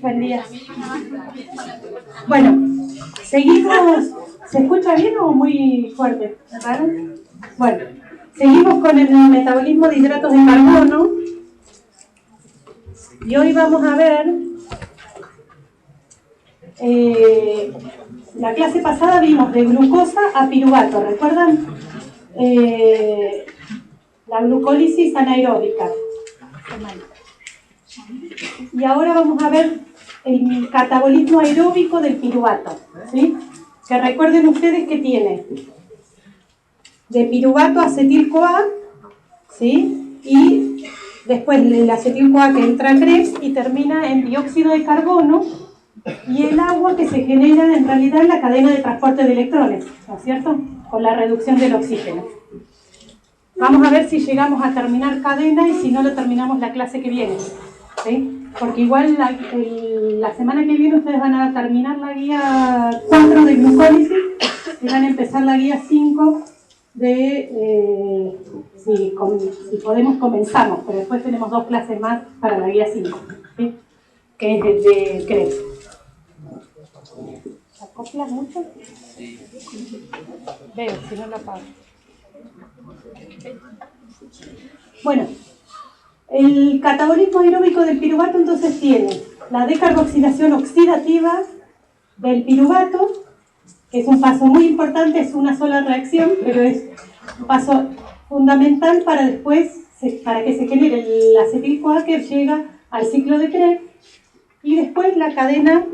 Buen día. Bueno, seguimos. ¿Se escucha bien o muy fuerte? ¿Raro? Bueno, seguimos con el metabolismo de hidratos de carbono. Y hoy vamos a ver. La clase pasada vimos de glucosa a piruvato, ¿recuerdan? La glucólisis anaeróbica. Y ahora vamos a ver el catabolismo aeróbico del piruvato, ¿sí? Que recuerden ustedes que tiene de piruvato acetil-CoA, ¿sí? Y después el acetil-CoA que entra a Krebs y termina en dióxido de carbono y el agua que se genera en realidad en la cadena de transporte de electrones, ¿no es cierto? Con la reducción del oxígeno. Vamos a ver si llegamos a terminar cadena y si no lo terminamos la clase que viene, ¿sí? Porque igual la semana que viene ustedes van a terminar la guía 4 de glucólisis y van a empezar la guía 5 de, si podemos comenzamos, pero después tenemos 2 clases más para la guía 5, ¿sí? Que es el de Krebs. ¿Se acopla mucho? Veo, si no lo apago. Bueno, el catabolismo aeróbico del piruvato entonces tiene la decarboxilación oxidativa del piruvato, que es un paso muy importante, es una sola reacción, pero es un paso fundamental para después, para que se genere el acetil-CoA que llega al ciclo de Krebs, y después la cadena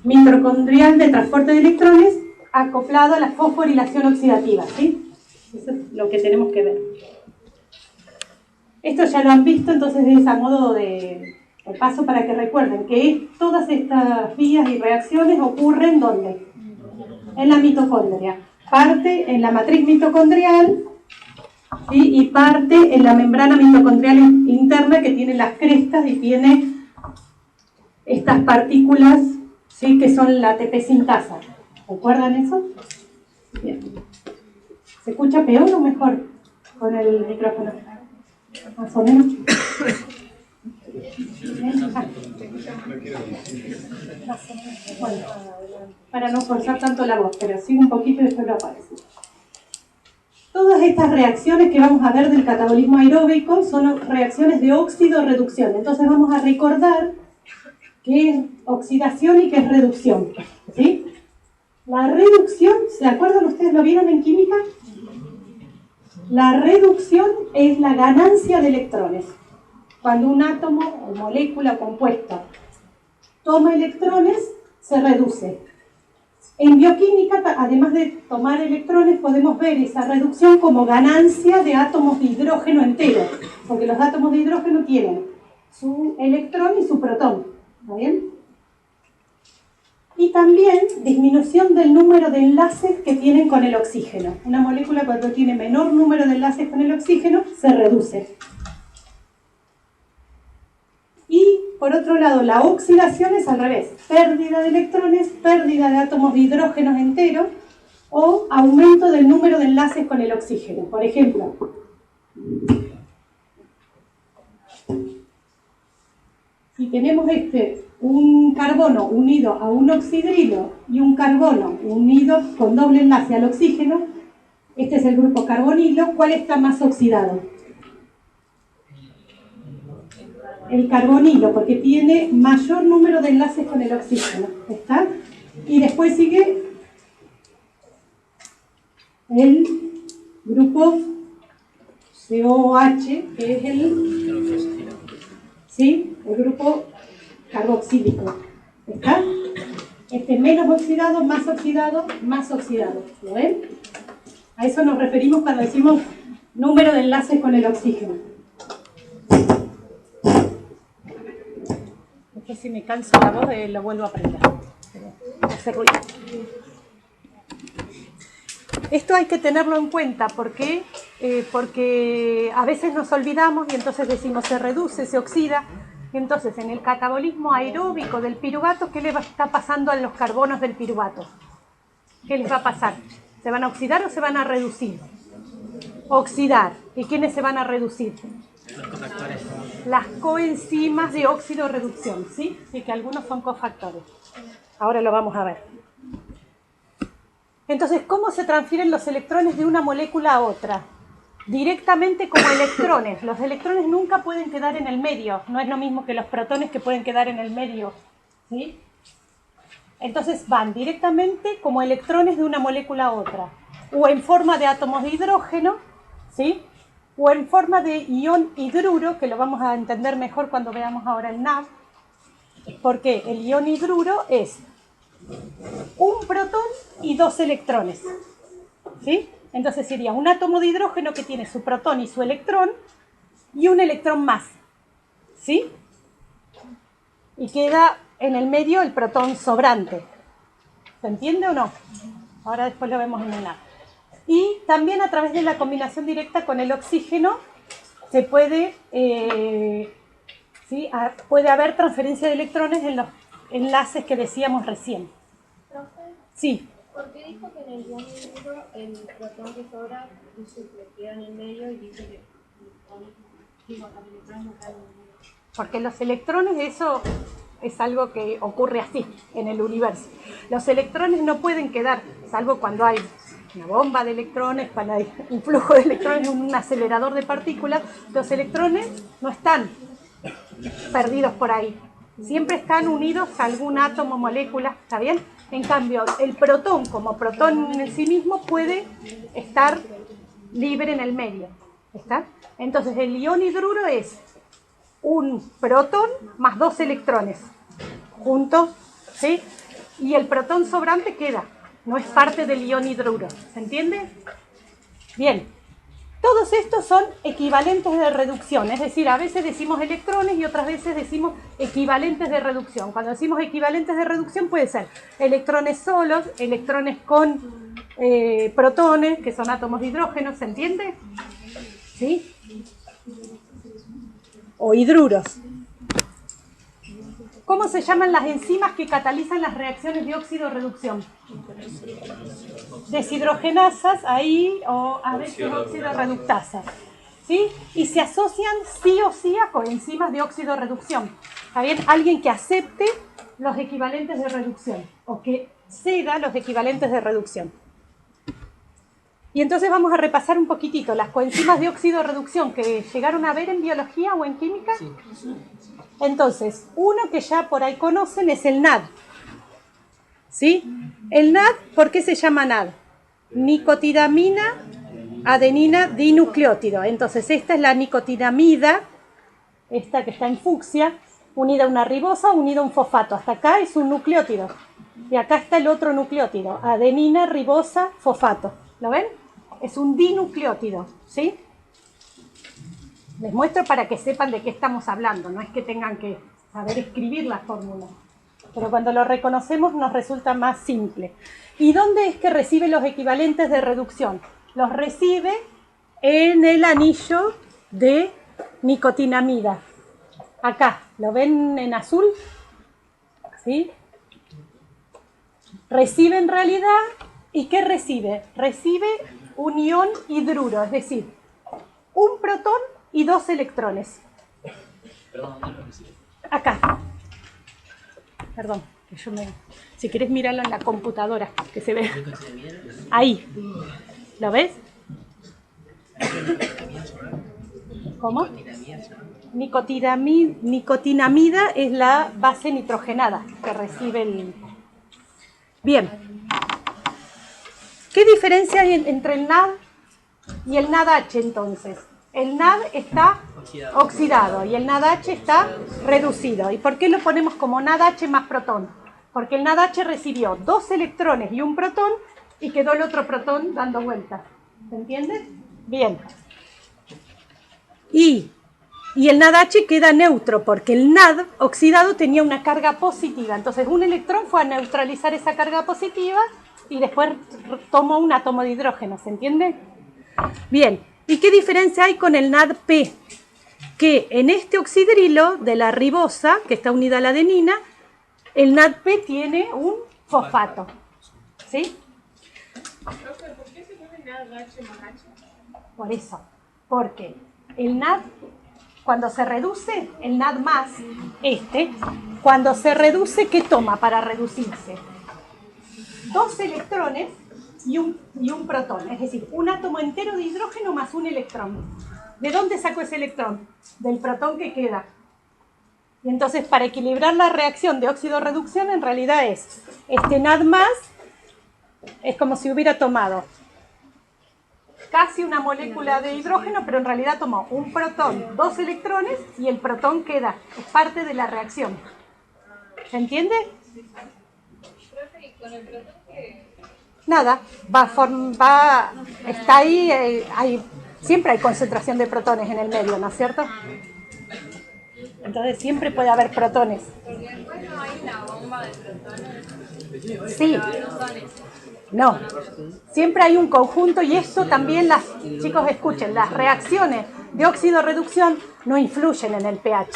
mitocondrial de transporte de electrones acoplado a la fosforilación oxidativa, ¿sí? Eso es lo que tenemos que ver. Esto ya lo han visto, entonces es a modo de paso para que recuerden que todas estas vías y reacciones ocurren ¿dónde? En la mitocondria. Parte en la matriz mitocondrial, ¿sí? Y parte en la membrana mitocondrial interna que tiene las crestas y tiene estas partículas, ¿sí? Que son la ATP sintasa. ¿Recuerdan eso? Bien. ¿Se escucha peor o mejor con el micrófono? Más o menos. Bueno, para no forzar tanto la voz, pero sigo un poquito y después lo aparece. Todas estas reacciones que vamos a ver del catabolismo aeróbico son reacciones de óxido-reducción. Entonces vamos a recordar qué es oxidación y qué es reducción, ¿sí? La reducción, ¿se acuerdan ustedes? ¿Lo vieron en química? La reducción es la ganancia de electrones. Cuando un átomo, o molécula o compuesto toma electrones, se reduce. En bioquímica, además de tomar electrones, podemos ver esa reducción como ganancia de átomos de hidrógeno entero, porque los átomos de hidrógeno tienen su electrón y su protón, ¿está bien? Y también disminución del número de enlaces que tienen con el oxígeno. Una molécula cuando tiene menor número de enlaces con el oxígeno, se reduce. Y por otro lado, la oxidación es al revés. Pérdida de electrones, pérdida de átomos de hidrógeno enteros o aumento del número de enlaces con el oxígeno. Por ejemplo, si tenemos un carbono unido a un oxidrilo y un carbono unido con doble enlace al oxígeno, este es el grupo carbonilo, ¿cuál está más oxidado? El carbonilo, porque tiene mayor número de enlaces con el oxígeno, ¿está? Y después sigue el grupo COH, que es el grupo carboxílico, ¿está? Menos oxidado, más oxidado, más oxidado, ¿lo ven? A eso nos referimos cuando decimos número de enlaces con el oxígeno. Si me canso la voz, lo vuelvo a aprender. Hace ruido. Esto hay que tenerlo en cuenta porque a veces nos olvidamos y entonces decimos se reduce, se oxida. Y entonces en el catabolismo aeróbico del piruvato, ¿qué le está pasando a los carbonos del piruvato? ¿Qué les va a pasar? ¿Se van a oxidar o se van a reducir? oxidar. ¿Y quiénes se van a reducir? Los cofactores. Las coenzimas de óxido-reducción, ¿sí? Sí, que algunos son cofactores. Ahora lo vamos a ver. Entonces, ¿cómo se transfieren los electrones de una molécula a otra? Directamente como electrones. Los electrones nunca pueden quedar en el medio. No es lo mismo que los protones que pueden quedar en el medio, ¿sí? Entonces van directamente como electrones de una molécula a otra. O en forma de átomos de hidrógeno, ¿sí? O en forma de ion hidruro, que lo vamos a entender mejor cuando veamos ahora el NAD. Porque el ion hidruro es un protón y dos electrones, ¿sí? Entonces sería un átomo de hidrógeno que tiene su protón y su electrón y un electrón más, ¿sí? Y queda en el medio el protón sobrante. ¿Se entiende o no? Ahora después lo vemos en el NAD. Y también a través de la combinación directa con el oxígeno se puede, ¿sí? Puede haber transferencia de electrones en los enlaces que decíamos recién. Profe, Sí. ¿por qué dijo que en el ion hidruro el protón que sobra dice que queda en el medio y dice que los electrones no quedan en el medio? Porque los electrones, eso es algo que ocurre así en el universo. Los electrones no pueden quedar, salvo cuando hay una bomba de electrones, cuando hay un flujo de electrones, un acelerador de partículas. Los electrones no están perdidos por ahí. Siempre están unidos a algún átomo, molécula, ¿está bien? En cambio, el protón, como protón en sí mismo, puede estar libre en el medio. ¿Está? Entonces, el ion hidruro es un protón más dos electrones juntos, ¿sí? Y el protón sobrante queda, no es parte del ion hidruro. ¿Se entiende? Bien. Todos estos son equivalentes de reducción, es decir, a veces decimos electrones y otras veces decimos equivalentes de reducción. Cuando decimos equivalentes de reducción puede ser electrones solos, electrones con protones, que son átomos de hidrógeno, ¿se entiende? ¿Sí? O hidruros. ¿Cómo se llaman las enzimas que catalizan las reacciones de óxido-reducción? Deshidrogenasas, ahí, o a veces óxido-reductasas. ¿Sí? Y se asocian sí o sí a coenzimas de óxido-reducción. ¿Está bien? Alguien que acepte los equivalentes de reducción o que ceda los equivalentes de reducción. Y entonces vamos a repasar un poquitito las coenzimas de óxido-reducción que llegaron a ver en biología o en química. Sí. Entonces, uno que ya por ahí conocen es el NAD. ¿Sí? El NAD, ¿por qué se llama NAD? Nicotinamina adenina dinucleótido. Entonces, esta es la nicotinamida, esta que está en fucsia, unida a una ribosa, unida a un fosfato. Hasta acá es un nucleótido. Y acá está el otro nucleótido, adenina, ribosa, fosfato. ¿Lo ven? Es un dinucleótido, ¿sí? Les muestro para que sepan de qué estamos hablando, no es que tengan que saber escribir la fórmula. Pero cuando lo reconocemos nos resulta más simple. ¿Y dónde es que recibe los equivalentes de reducción? Los recibe en el anillo de nicotinamida. Acá, ¿lo ven en azul? ¿Sí? Recibe en realidad, ¿y qué recibe? Recibe un ion hidruro, es decir, un protón y dos electrones. Perdón, ¿dónde lo recibe? Acá. Perdón, que yo me... Si querés mirarlo en la computadora, que se ve. Ahí. ¿Lo ves? ¿Cómo? Nicotinamida es la base nitrogenada que recibe el... Bien. ¿Qué diferencia hay entre el NAD y el NADH entonces? El NAD está oxidado y el NADH está reducido. ¿Y por qué lo ponemos como NADH más protón? Porque el NADH recibió dos electrones y un protón y quedó el otro protón dando vueltas. ¿Se entiende? Bien. Y el NADH queda neutro porque el NAD oxidado tenía una carga positiva. Entonces un electrón fue a neutralizar esa carga positiva y después tomó un átomo de hidrógeno. ¿Se entiende? Bien. ¿Y qué diferencia hay con el NADP? Que en este oxidrilo de la ribosa, que está unida a la adenina, el NADP tiene un fosfato. ¿Sí? Profe, ¿por qué se pone NADH más H? Por eso, porque el NAD, cuando se reduce, el NAD más, cuando se reduce, ¿qué toma para reducirse? 2 electrones y un protón, es decir, un átomo entero de hidrógeno más un electrón. ¿De dónde sacó ese electrón? Del protón que queda. Y entonces, para equilibrar la reacción de óxido-reducción, en realidad es este NAD más, es como si hubiera tomado casi una molécula de hidrógeno, pero en realidad tomó un protón, 2 electrones, y el protón queda, es parte de la reacción. ¿Se entiende? Nada, está ahí, siempre hay concentración de protones en el medio, ¿no es cierto? Entonces siempre puede haber protones. Porque después no hay una bomba de protones. Sí. No. Siempre hay un conjunto y esto también, chicos, escuchen, las reacciones de óxido-reducción no influyen en el pH.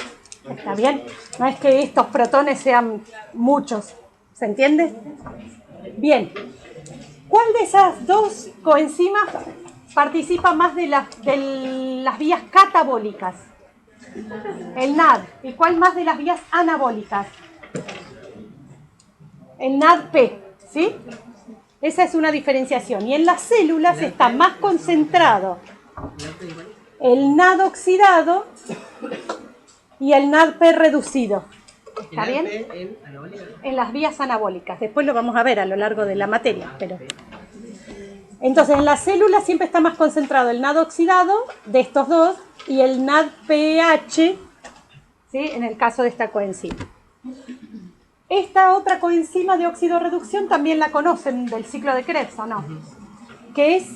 ¿Está bien? No es que estos protones sean muchos. ¿Se entiende? Bien. ¿Cuál de esas 2 coenzimas participa más de las vías catabólicas? El NAD. ¿Y cuál más de las vías anabólicas? El NADP, ¿sí? Esa es una diferenciación. Y en las células está más concentrado el NAD oxidado y el NADP reducido. ¿Está bien? En las vías anabólicas. Después lo vamos a ver a lo largo de la materia. Entonces, en las células siempre está más concentrado el NAD oxidado de estos 2 y el NADPH, ¿sí? En el caso de esta coenzima. Esta otra coenzima de óxido-reducción también la conocen del ciclo de Krebs, ¿o no? Que es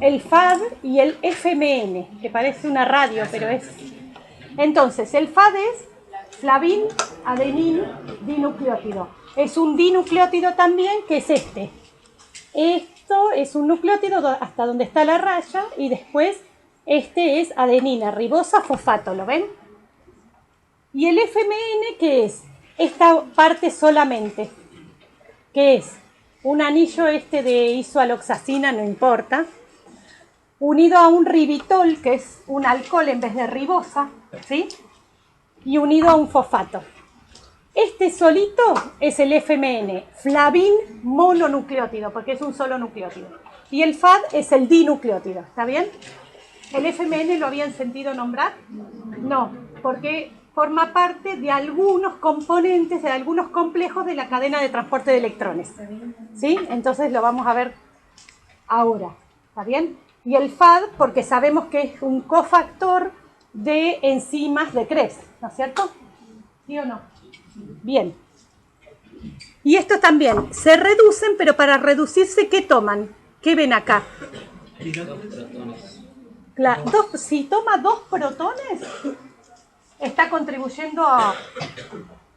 el FAD y el FMN, que parece una radio, pero es... Entonces, el FAD es flavin, adenin, dinucleótido. Es un dinucleótido también, que es este. Esto es un nucleótido hasta donde está la raya y después este es adenina, ribosa, fosfato, ¿lo ven? Y el FMN, ¿qué es? Esta parte solamente, que es un anillo de isoaloxacina, no importa, unido a un ribitol, que es un alcohol en vez de ribosa, ¿sí? Y unido a un fosfato. Este solito es el FMN, flavin mononucleótido, porque es un solo nucleótido. Y el FAD es el dinucleótido, ¿está bien? ¿El FMN lo habían sentido nombrar? No, porque forma parte de algunos componentes, de algunos complejos de la cadena de transporte de electrones. ¿Sí? Entonces lo vamos a ver ahora. ¿Está bien? Y el FAD, porque sabemos que es un cofactor de enzimas de Krebs, ¿no es cierto? ¿Sí o no? Bien. Y estos también se reducen, pero para reducirse, ¿qué toman? ¿Qué ven acá? Claro, si toma 2 protones, está contribuyendo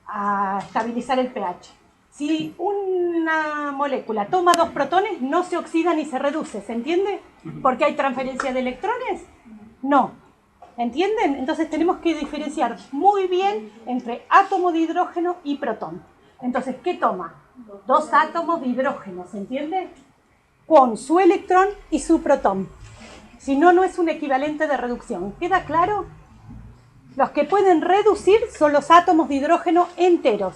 a estabilizar el pH. Si una molécula toma 2 protones, no se oxida ni se reduce, ¿se entiende? ¿Porque hay transferencia de electrones? No. ¿Entienden? Entonces tenemos que diferenciar muy bien entre átomo de hidrógeno y protón. Entonces, ¿qué toma? 2 átomos de hidrógeno, ¿se entiende? Con su electrón y su protón. Si no, no es un equivalente de reducción. ¿Queda claro? Los que pueden reducir son los átomos de hidrógeno enteros.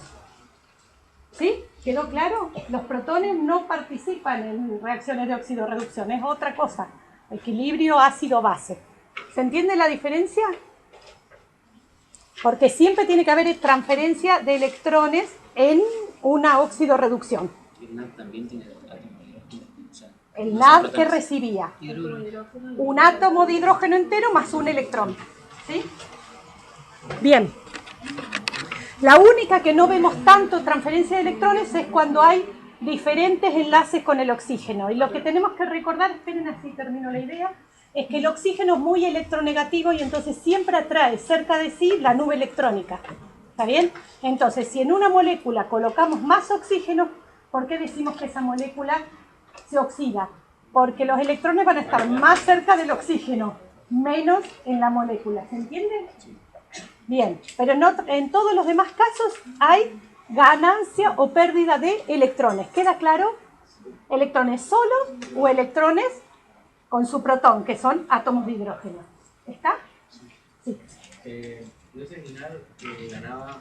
¿Sí? ¿Quedó claro? Los protones no participan en reacciones de óxido-reducción, es otra cosa. Equilibrio ácido-base. ¿Se entiende la diferencia? Porque siempre tiene que haber transferencia de electrones en una óxido-reducción. El NAD también tiene átomos de hidrógeno. O sea, El NAD que recibía un átomo de hidrógeno entero más un electrón. ¿Sí? Bien. La única que no vemos tanto transferencia de electrones es cuando hay diferentes enlaces con el oxígeno. Y lo que tenemos que recordar, esperen así termino la idea, es que el oxígeno es muy electronegativo y entonces siempre atrae cerca de sí la nube electrónica. ¿Está bien? Entonces, si en una molécula colocamos más oxígeno, ¿por qué decimos que esa molécula se oxida? Porque los electrones van a estar más cerca del oxígeno, menos en la molécula. ¿Se entiende? Bien, pero en todos los demás casos hay ganancia o pérdida de electrones. ¿Queda claro? ¿Electrones solos o electrones con su protón, que son átomos de hidrógeno. ¿Está? Sí. ¿No es original que ganaba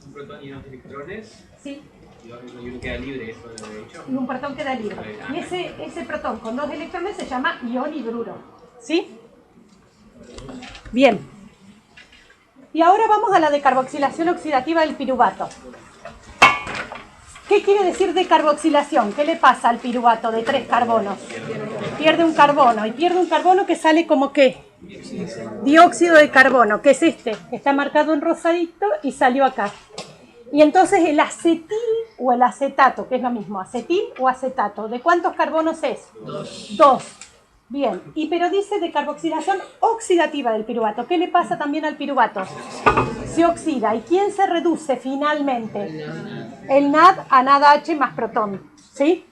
un protón y unos electrones? Sí. Y uno queda libre, eso lo he hecho. Y un protón queda libre. Y ese protón con 2 electrones se llama ion hidruro. ¿Sí? Bien. Y ahora vamos a la decarboxilación oxidativa del piruvato. ¿Qué quiere decir decarboxilación? ¿Qué le pasa al piruvato de 3 carbonos? Pierde un carbono. Y pierde un carbono que sale como ¿qué? Dióxido de carbono, que es este, que está marcado en rosadito y salió acá. Y entonces el acetil o el acetato, que es lo mismo, acetil o acetato, ¿de cuántos carbonos es? 2. Bien, pero dice decarboxilación oxidativa del piruvato. ¿Qué le pasa también al piruvato? Se oxida. ¿Y quién se reduce finalmente? El NAD a NADH más protón. ¿Sí?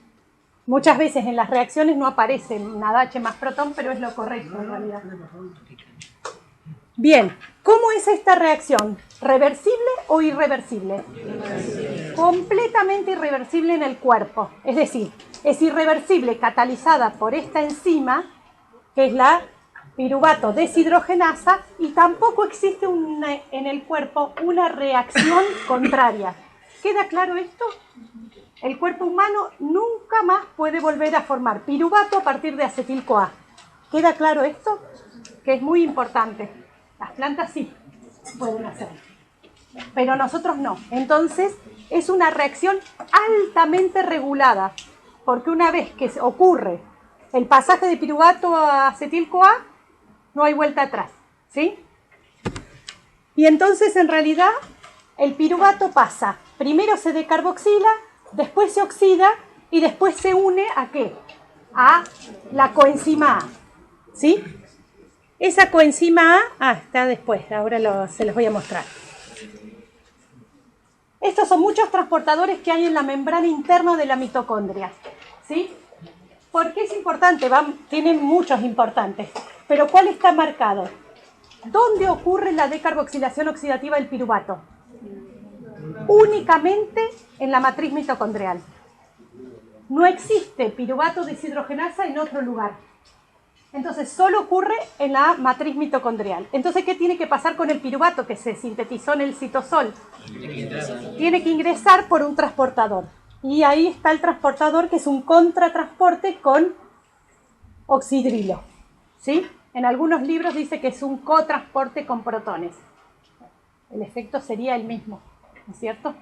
Muchas veces en las reacciones no aparece NADH más protón, pero es lo correcto en realidad. Bien, ¿cómo es esta reacción? ¿Reversible o irreversible? Completamente irreversible en el cuerpo. Es decir, es irreversible catalizada por esta enzima, que es la piruvato deshidrogenasa, y tampoco existe en el cuerpo una reacción contraria. ¿Queda claro esto? El cuerpo humano nunca más puede volver a formar piruvato a partir de acetil-CoA. ¿Queda claro esto? Que es muy importante. Las plantas sí pueden hacerlo, pero nosotros no. Entonces, es una reacción altamente regulada, porque una vez que ocurre el pasaje de piruvato a acetil-CoA, no hay vuelta atrás, ¿sí? Y entonces, en realidad, el piruvato pasa, primero se decarboxila, después se oxida y después se une ¿a qué? A la coenzima A, ¿sí? Esa coenzima A, está después, ahora se los voy a mostrar. Estos son muchos transportadores que hay en la membrana interna de la mitocondria, ¿sí? ¿Por qué es importante? Tienen muchos importantes, pero ¿cuál está marcado? ¿Dónde ocurre la decarboxilación oxidativa del piruvato? Únicamente en la matriz mitocondrial. No existe piruvato deshidrogenasa en otro lugar. Entonces, solo ocurre en la matriz mitocondrial. Entonces, ¿qué tiene que pasar con el piruvato que se sintetizó en el citosol? Tiene que ingresar por un transportador. Y ahí está el transportador, que es un contratransporte con oxidrilo. ¿Sí? En algunos libros dice que es un cotransporte con protones. El efecto sería el mismo, ¿no es cierto?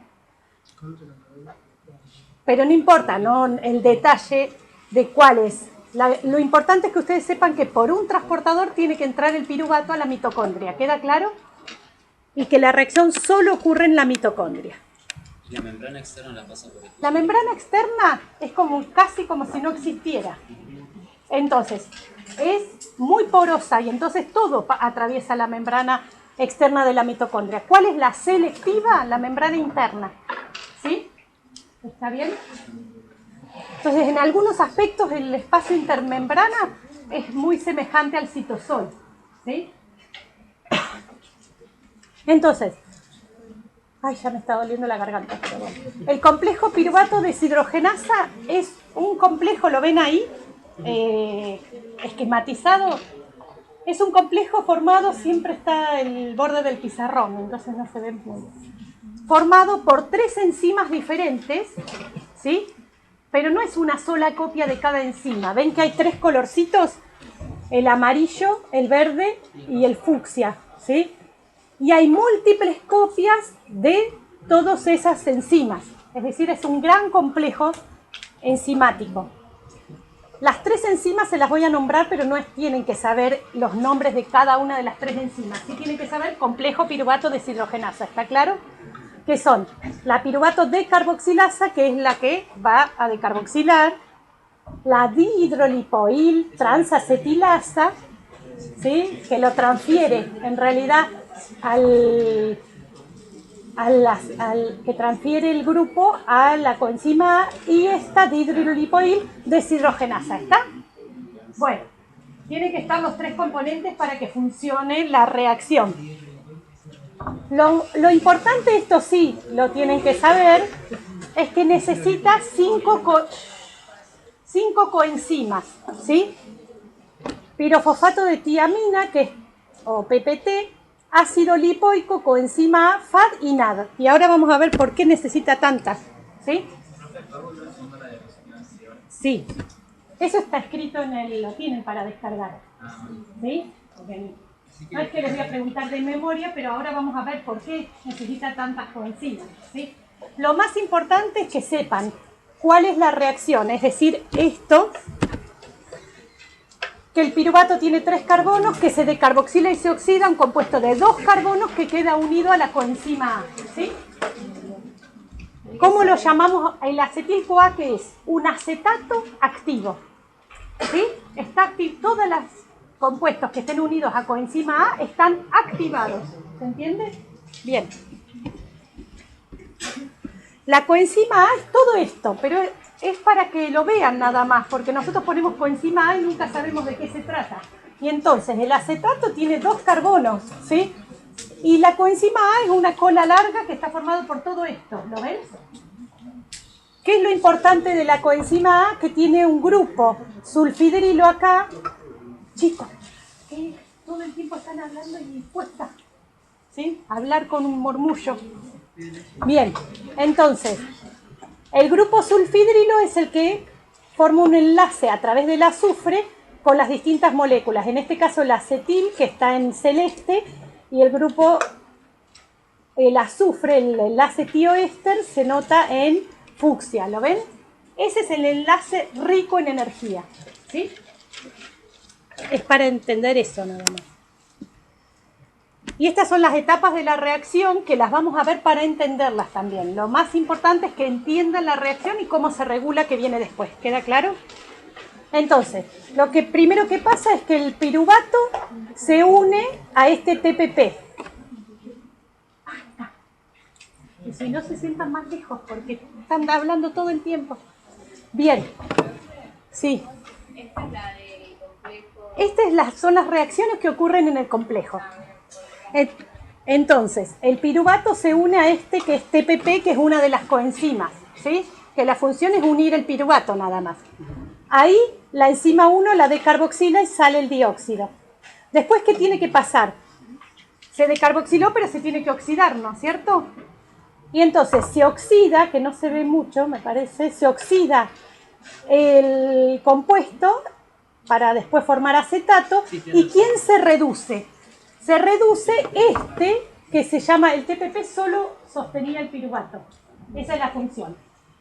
Pero no importa, ¿no? El detalle de cuál es. Lo importante es que ustedes sepan que por un transportador tiene que entrar el piruvato a la mitocondria. ¿Queda claro? Y que la reacción solo ocurre en la mitocondria. ¿Y la membrana externa la pasa por esto? La membrana externa es casi como si no existiera. Entonces, es muy porosa y entonces todo atraviesa la membrana externa de la mitocondria. ¿Cuál es la selectiva? La membrana interna. ¿Sí? ¿Está bien? Entonces, en algunos aspectos el espacio intermembrana es muy semejante al citosol, ¿sí? Entonces, ya me está doliendo la garganta. Pero bueno. El complejo piruvato deshidrogenasa es un complejo, ¿lo ven ahí? Esquematizado. Es un complejo formado, siempre está el borde del pizarrón, entonces no se ve muy bien. Formado por 3 enzimas diferentes, ¿sí? Pero no es una sola copia de cada enzima. ¿Ven que hay 3 colorcitos? El amarillo, el verde y el fucsia, ¿sí? Y hay múltiples copias de todas esas enzimas. Es decir, es un gran complejo enzimático. Las 3 enzimas se las voy a nombrar, pero no tienen que saber los nombres de cada una de las 3 enzimas. Sí tienen que saber complejo piruvato deshidrogenasa, ¿está claro? Que son la piruvato decarboxilasa, que es la que va a decarboxilar, la dihidrolipoil transacetilasa, ¿sí? Que lo transfiere en realidad que transfiere el grupo a la coenzima A, y esta dihidrolipoil deshidrogenasa. ¿Está? Bueno, tienen que estar los 3 componentes para que funcione la reacción. Lo importante, esto sí lo tienen que saber, es que necesita 5 coenzimas, ¿sí? pirofosfato de tiamina, que es, o PPT, ácido lipoico, coenzima A, FAD y NAD. Y ahora vamos a ver por qué necesita tantas. ¿Sí? Sí. Eso está escrito en el, lo tienen para descargar. ¿Sí? Okay. No es que les voy a preguntar de memoria, pero ahora vamos a ver por qué necesita tantas coenzimas. ¿Sí? Lo más importante es que sepan cuál es la reacción, es decir, esto, que el piruvato tiene 3 carbonos, que se decarboxila y se oxida, un compuesto de 2 carbonos que queda unido a la coenzima A. ¿Sí? ¿Cómo lo llamamos? El acetil-CoA, ¿qué es? Un acetato activo. ¿Sí? Está activo. Todos los compuestos que estén unidos a coenzima A están activados. ¿Se entiende? Bien. La coenzima A es todo esto, pero es para que lo vean nada más, porque nosotros ponemos coenzima A y nunca sabemos de qué se trata. Y entonces el acetato tiene 2 carbonos, ¿sí? Y la coenzima A es una cola larga que está formada por todo esto, ¿lo ven? ¿Qué es lo importante de la coenzima A? Que tiene un grupo sulfidrilo acá. Chicos, todo el tiempo están hablando y cuesta, ¿sí? Hablar con un murmullo. Bien, entonces, el grupo sulfidrilo es el que forma un enlace a través del azufre con las distintas moléculas. En este caso el acetil, que está en celeste, y el grupo, el azufre, el enlace tioéster, se nota en fucsia. ¿Lo ven? Ese es el enlace rico en energía. ¿Sí? Es para entender eso nada más. Y estas son las etapas de la reacción que las vamos a ver para entenderlas también. Lo más importante es que entiendan la reacción y cómo se regula que viene después. ¿Queda claro? Entonces, lo que primero que pasa es que el piruvato se une a este TPP. Y si no se sientan más lejos porque están hablando todo el tiempo. Bien. Sí. Esta es la del complejo. Son las reacciones que ocurren en el complejo. Entonces, el piruvato se une a este que es TPP, que es una de las coenzimas, ¿sí? Que la función es unir el piruvato nada más. Ahí la enzima 1 la decarboxila y sale el dióxido. Después, ¿qué tiene que pasar? Se decarboxiló, pero se tiene que oxidar, ¿no es cierto? Y entonces se oxida, que no se ve mucho, me parece, se oxida el compuesto para después formar acetato. ¿Y quién se reduce? Se reduce este, que se llama el TPP, solo sostenía el piruvato. Esa es la función.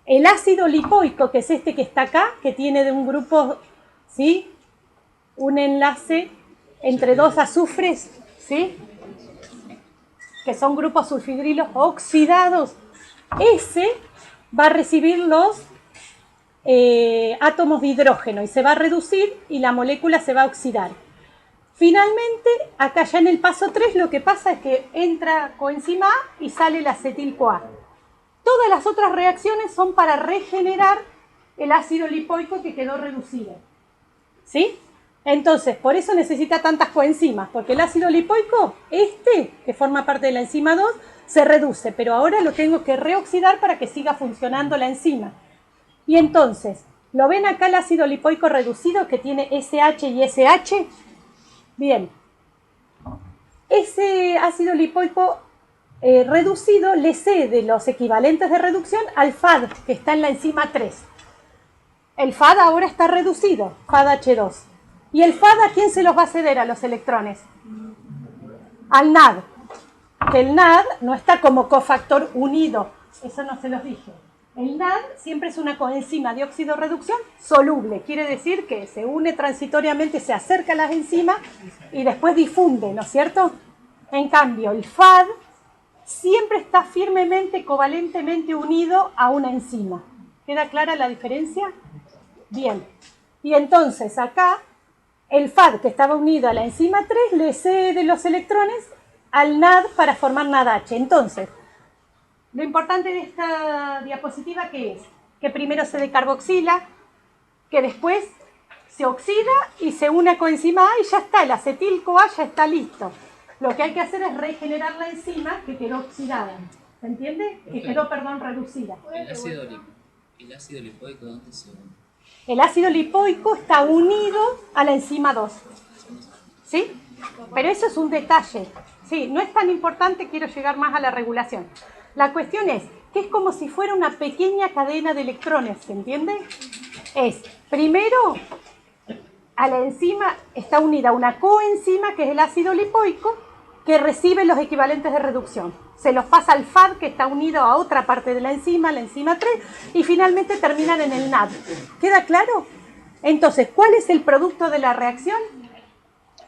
El ácido lipoico, que es este que está acá, que tiene de un grupo, ¿sí? Un enlace entre 2 azufres, ¿sí? Que son grupos sulfidrilos oxidados. Ese va a recibir los átomos de hidrógeno y se va a reducir y la molécula se va a oxidar. Finalmente, acá ya en el paso 3, lo que pasa es que entra coenzima A y sale el acetil-CoA. Todas las otras reacciones son para regenerar el ácido lipoico que quedó reducido. ¿Sí? Entonces, por eso necesita tantas coenzimas, porque el ácido lipoico, que forma parte de la enzima 2, se reduce, pero ahora lo tengo que reoxidar para que siga funcionando la enzima. Y entonces, ¿lo ven acá el ácido lipoico reducido que tiene SH y SH? Bien, ese ácido lipoico reducido le cede los equivalentes de reducción al FAD, que está en la enzima 3. El FAD ahora está reducido, FADH2. ¿Y el FAD a quién se los va a ceder a los electrones? Al NAD. Que el NAD no está como cofactor unido, eso no se los dije. El NAD siempre es una coenzima de óxido-reducción soluble, quiere decir que se une transitoriamente, se acerca a las enzimas y después difunde, ¿no es cierto? En cambio, el FAD siempre está firmemente, covalentemente unido a una enzima. ¿Queda clara la diferencia? Bien. Y entonces acá, el FAD que estaba unido a la enzima 3 le cede los electrones al NAD para formar NADH. Entonces, lo importante de esta diapositiva, ¿qué es? Que primero se decarboxila, que después se oxida y se une a coenzima A y ya está, el acetil-CoA ya está listo. Lo que hay que hacer es regenerar la enzima que quedó oxidada. ¿Se entiende? Que quedó, reducida. ¿El ácido lipoico dónde se une? El ácido lipoico está unido a la enzima 2. ¿Sí? Pero eso es un detalle. Sí, no es tan importante, quiero llegar más a la regulación. La cuestión es que es como si fuera una pequeña cadena de electrones, ¿se entiende? Es, primero, a la enzima está unida una coenzima, que es el ácido lipoico, que recibe los equivalentes de reducción. Se los pasa al FAD, que está unido a otra parte de la enzima 3, y finalmente terminan en el NAD. ¿Queda claro? Entonces, ¿cuál es el producto de la reacción?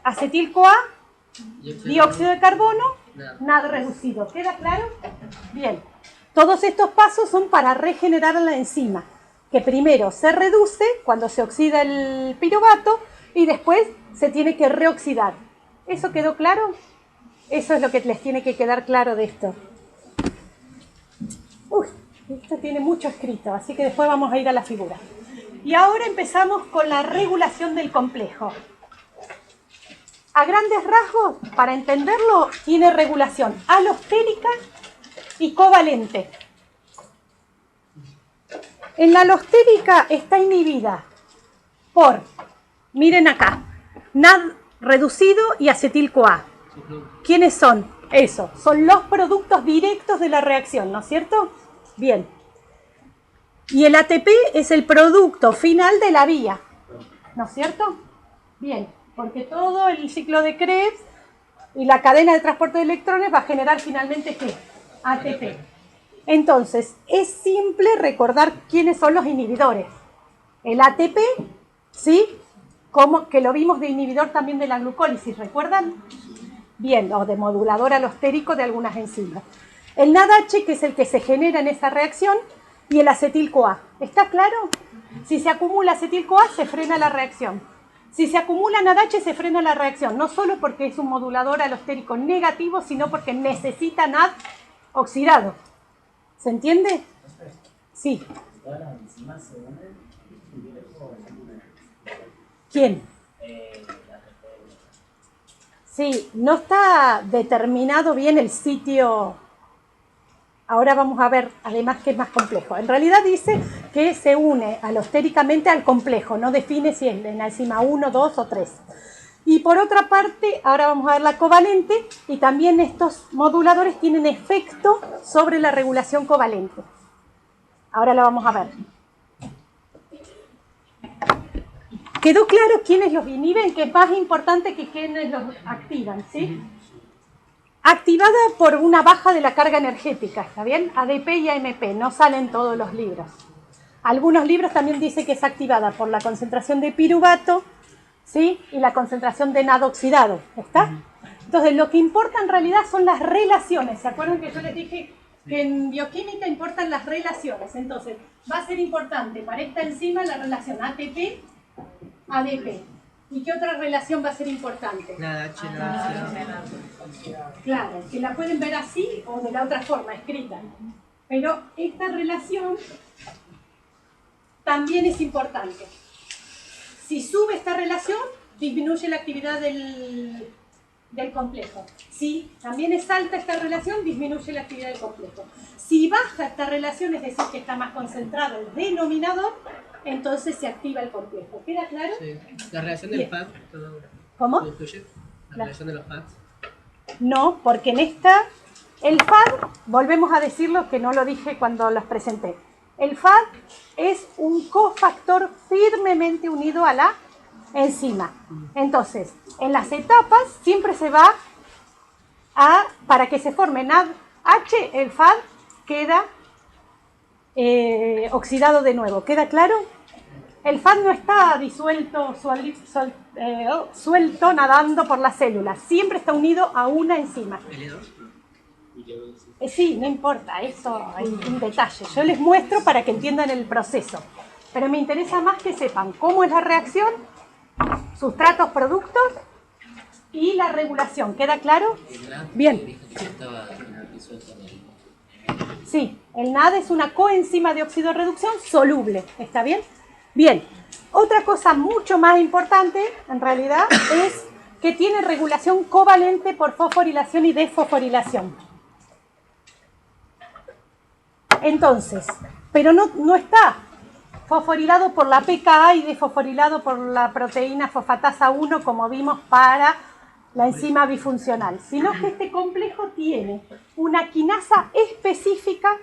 Acetil-CoA, dióxido de carbono, NAD reducido. ¿Queda claro? Bien. Todos estos pasos son para regenerar la enzima, que primero se reduce cuando se oxida el piruvato y después se tiene que reoxidar. ¿Eso quedó claro? Eso es lo que les tiene que quedar claro de esto. Uy, esto tiene mucho escrito, así que después vamos a ir a la figura. Y ahora empezamos con la regulación del complejo. A grandes rasgos, para entenderlo, tiene regulación alostérica y covalente. En la alostérica está inhibida por, miren acá, NAD reducido y acetil-CoA. ¿Quiénes son? Eso, son los productos directos de la reacción, ¿no es cierto? Bien. Y el ATP es el producto final de la vía, ¿no es cierto? Bien, porque todo el ciclo de Krebs y la cadena de transporte de electrones va a generar finalmente ¿qué? ATP. Entonces, es simple recordar quiénes son los inhibidores. El ATP, ¿sí? Como que lo vimos de inhibidor también de la glucólisis, ¿recuerdan? Bien, o de modulador alostérico de algunas enzimas. El NADH, que es el que se genera en esa reacción, y el acetil-CoA. ¿Está claro? Si se acumula acetil-CoA, se frena la reacción. Si se acumula NADH, se frena la reacción, no solo porque es un modulador alostérico negativo, sino porque necesita NAD oxidado. ¿Se entiende? Sí. ¿Quién? Sí, no está determinado bien el sitio. Ahora vamos a ver, además, que es más complejo. En realidad dice que se une alostéricamente al complejo, no define si es en la enzima 1, 2 o 3. Y por otra parte, ahora vamos a ver la covalente, y también estos moduladores tienen efecto sobre la regulación covalente. Ahora lo vamos a ver. ¿Quedó claro quiénes los inhiben? Que es más importante que quiénes los activan, ¿sí? Activada por una baja de la carga energética, ¿está bien? ADP y AMP, no salen todos los libros. Algunos libros también dicen que es activada por la concentración de piruvato, ¿sí? Y la concentración de NAD oxidado, ¿está? Entonces, lo que importa en realidad son las relaciones. ¿Se acuerdan que yo les dije que en bioquímica importan las relaciones? Entonces, va a ser importante para esta enzima la relación ATP-ADP. ¿Y qué otra relación va a ser importante? La H, la Claro, que la pueden ver así o de la otra forma, escrita. Pero esta relación también es importante. Si sube esta relación, disminuye la actividad del complejo. Si también es alta esta relación, disminuye la actividad del complejo. Si baja esta relación, es decir, que está más concentrado el denominador, entonces se activa el complejo. ¿Queda claro? Sí. La reacción del Bien. FAD. ¿Cómo? ¿Lo influye? La reacción de los FADs. No, porque en esta, el FAD, volvemos a decirlo que no lo dije cuando los presenté. El FAD es un cofactor firmemente unido a la enzima. Entonces, en las etapas siempre se va a, para que se forme NADH, el FAD queda oxidado de nuevo. ¿Queda claro? El FAD no está disuelto, suelto, nadando por las células. Siempre está unido a una enzima. Sí, no importa, eso es un detalle. Yo les muestro para que entiendan el proceso. Pero me interesa más que sepan cómo es la reacción, sustratos, productos y la regulación. ¿Queda claro? Bien. Sí, el NAD es una coenzima de oxidorreducción soluble. ¿Está bien? Bien. Otra cosa mucho más importante, en realidad, es que tiene regulación covalente por fosforilación y desfosforilación. Entonces, pero no está fosforilado por la pKa y desfosforilado por la proteína fosfatasa 1, como vimos para la enzima bifuncional, sino que este complejo tiene una quinasa específica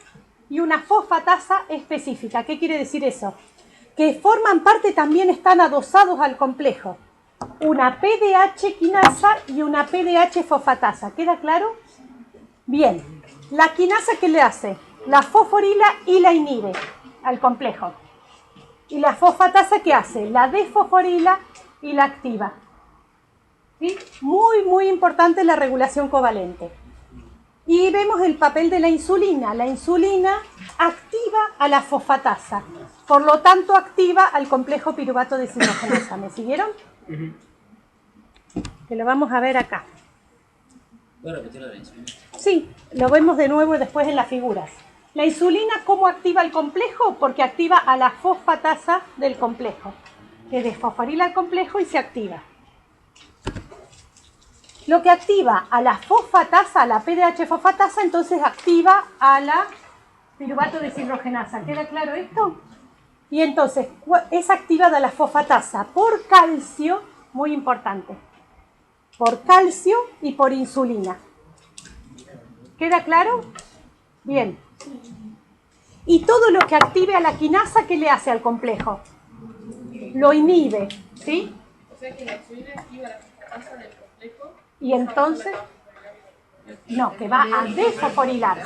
y una fosfatasa específica. ¿Qué quiere decir eso? Que forman parte, también están adosados al complejo. Una PDH quinasa y una PDH fosfatasa. ¿Queda claro? Bien. ¿La quinasa qué le hace? La fosforila y la inhibe al complejo. ¿Y la fosfatasa qué hace? La desfosforila y la activa. ¿Sí? Muy, muy importante la regulación covalente. Y vemos el papel de la insulina. La insulina activa a la fosfatasa, por lo tanto activa al complejo piruvato deshidrogenasa. ¿Me siguieron? Que lo vamos a ver acá. ¿Puedo repetir la insulina? Sí, lo vemos de nuevo después en las figuras. La insulina, ¿cómo activa el complejo? Porque activa a la fosfatasa del complejo, que desfosforila el complejo y se activa. Lo que activa a la fosfatasa, a la PDH fosfatasa, entonces activa a la piruvato deshidrogenasa. ¿Queda claro esto? Y entonces es activada la fosfatasa por calcio, muy importante, por calcio y por insulina. ¿Queda claro? Bien. Y todo lo que active a la quinasa, ¿qué le hace al complejo? Lo inhibe, ¿sí? O sea que la insulina activa la fosfatasa del complejo. Y entonces, no, que va a desfosforilar.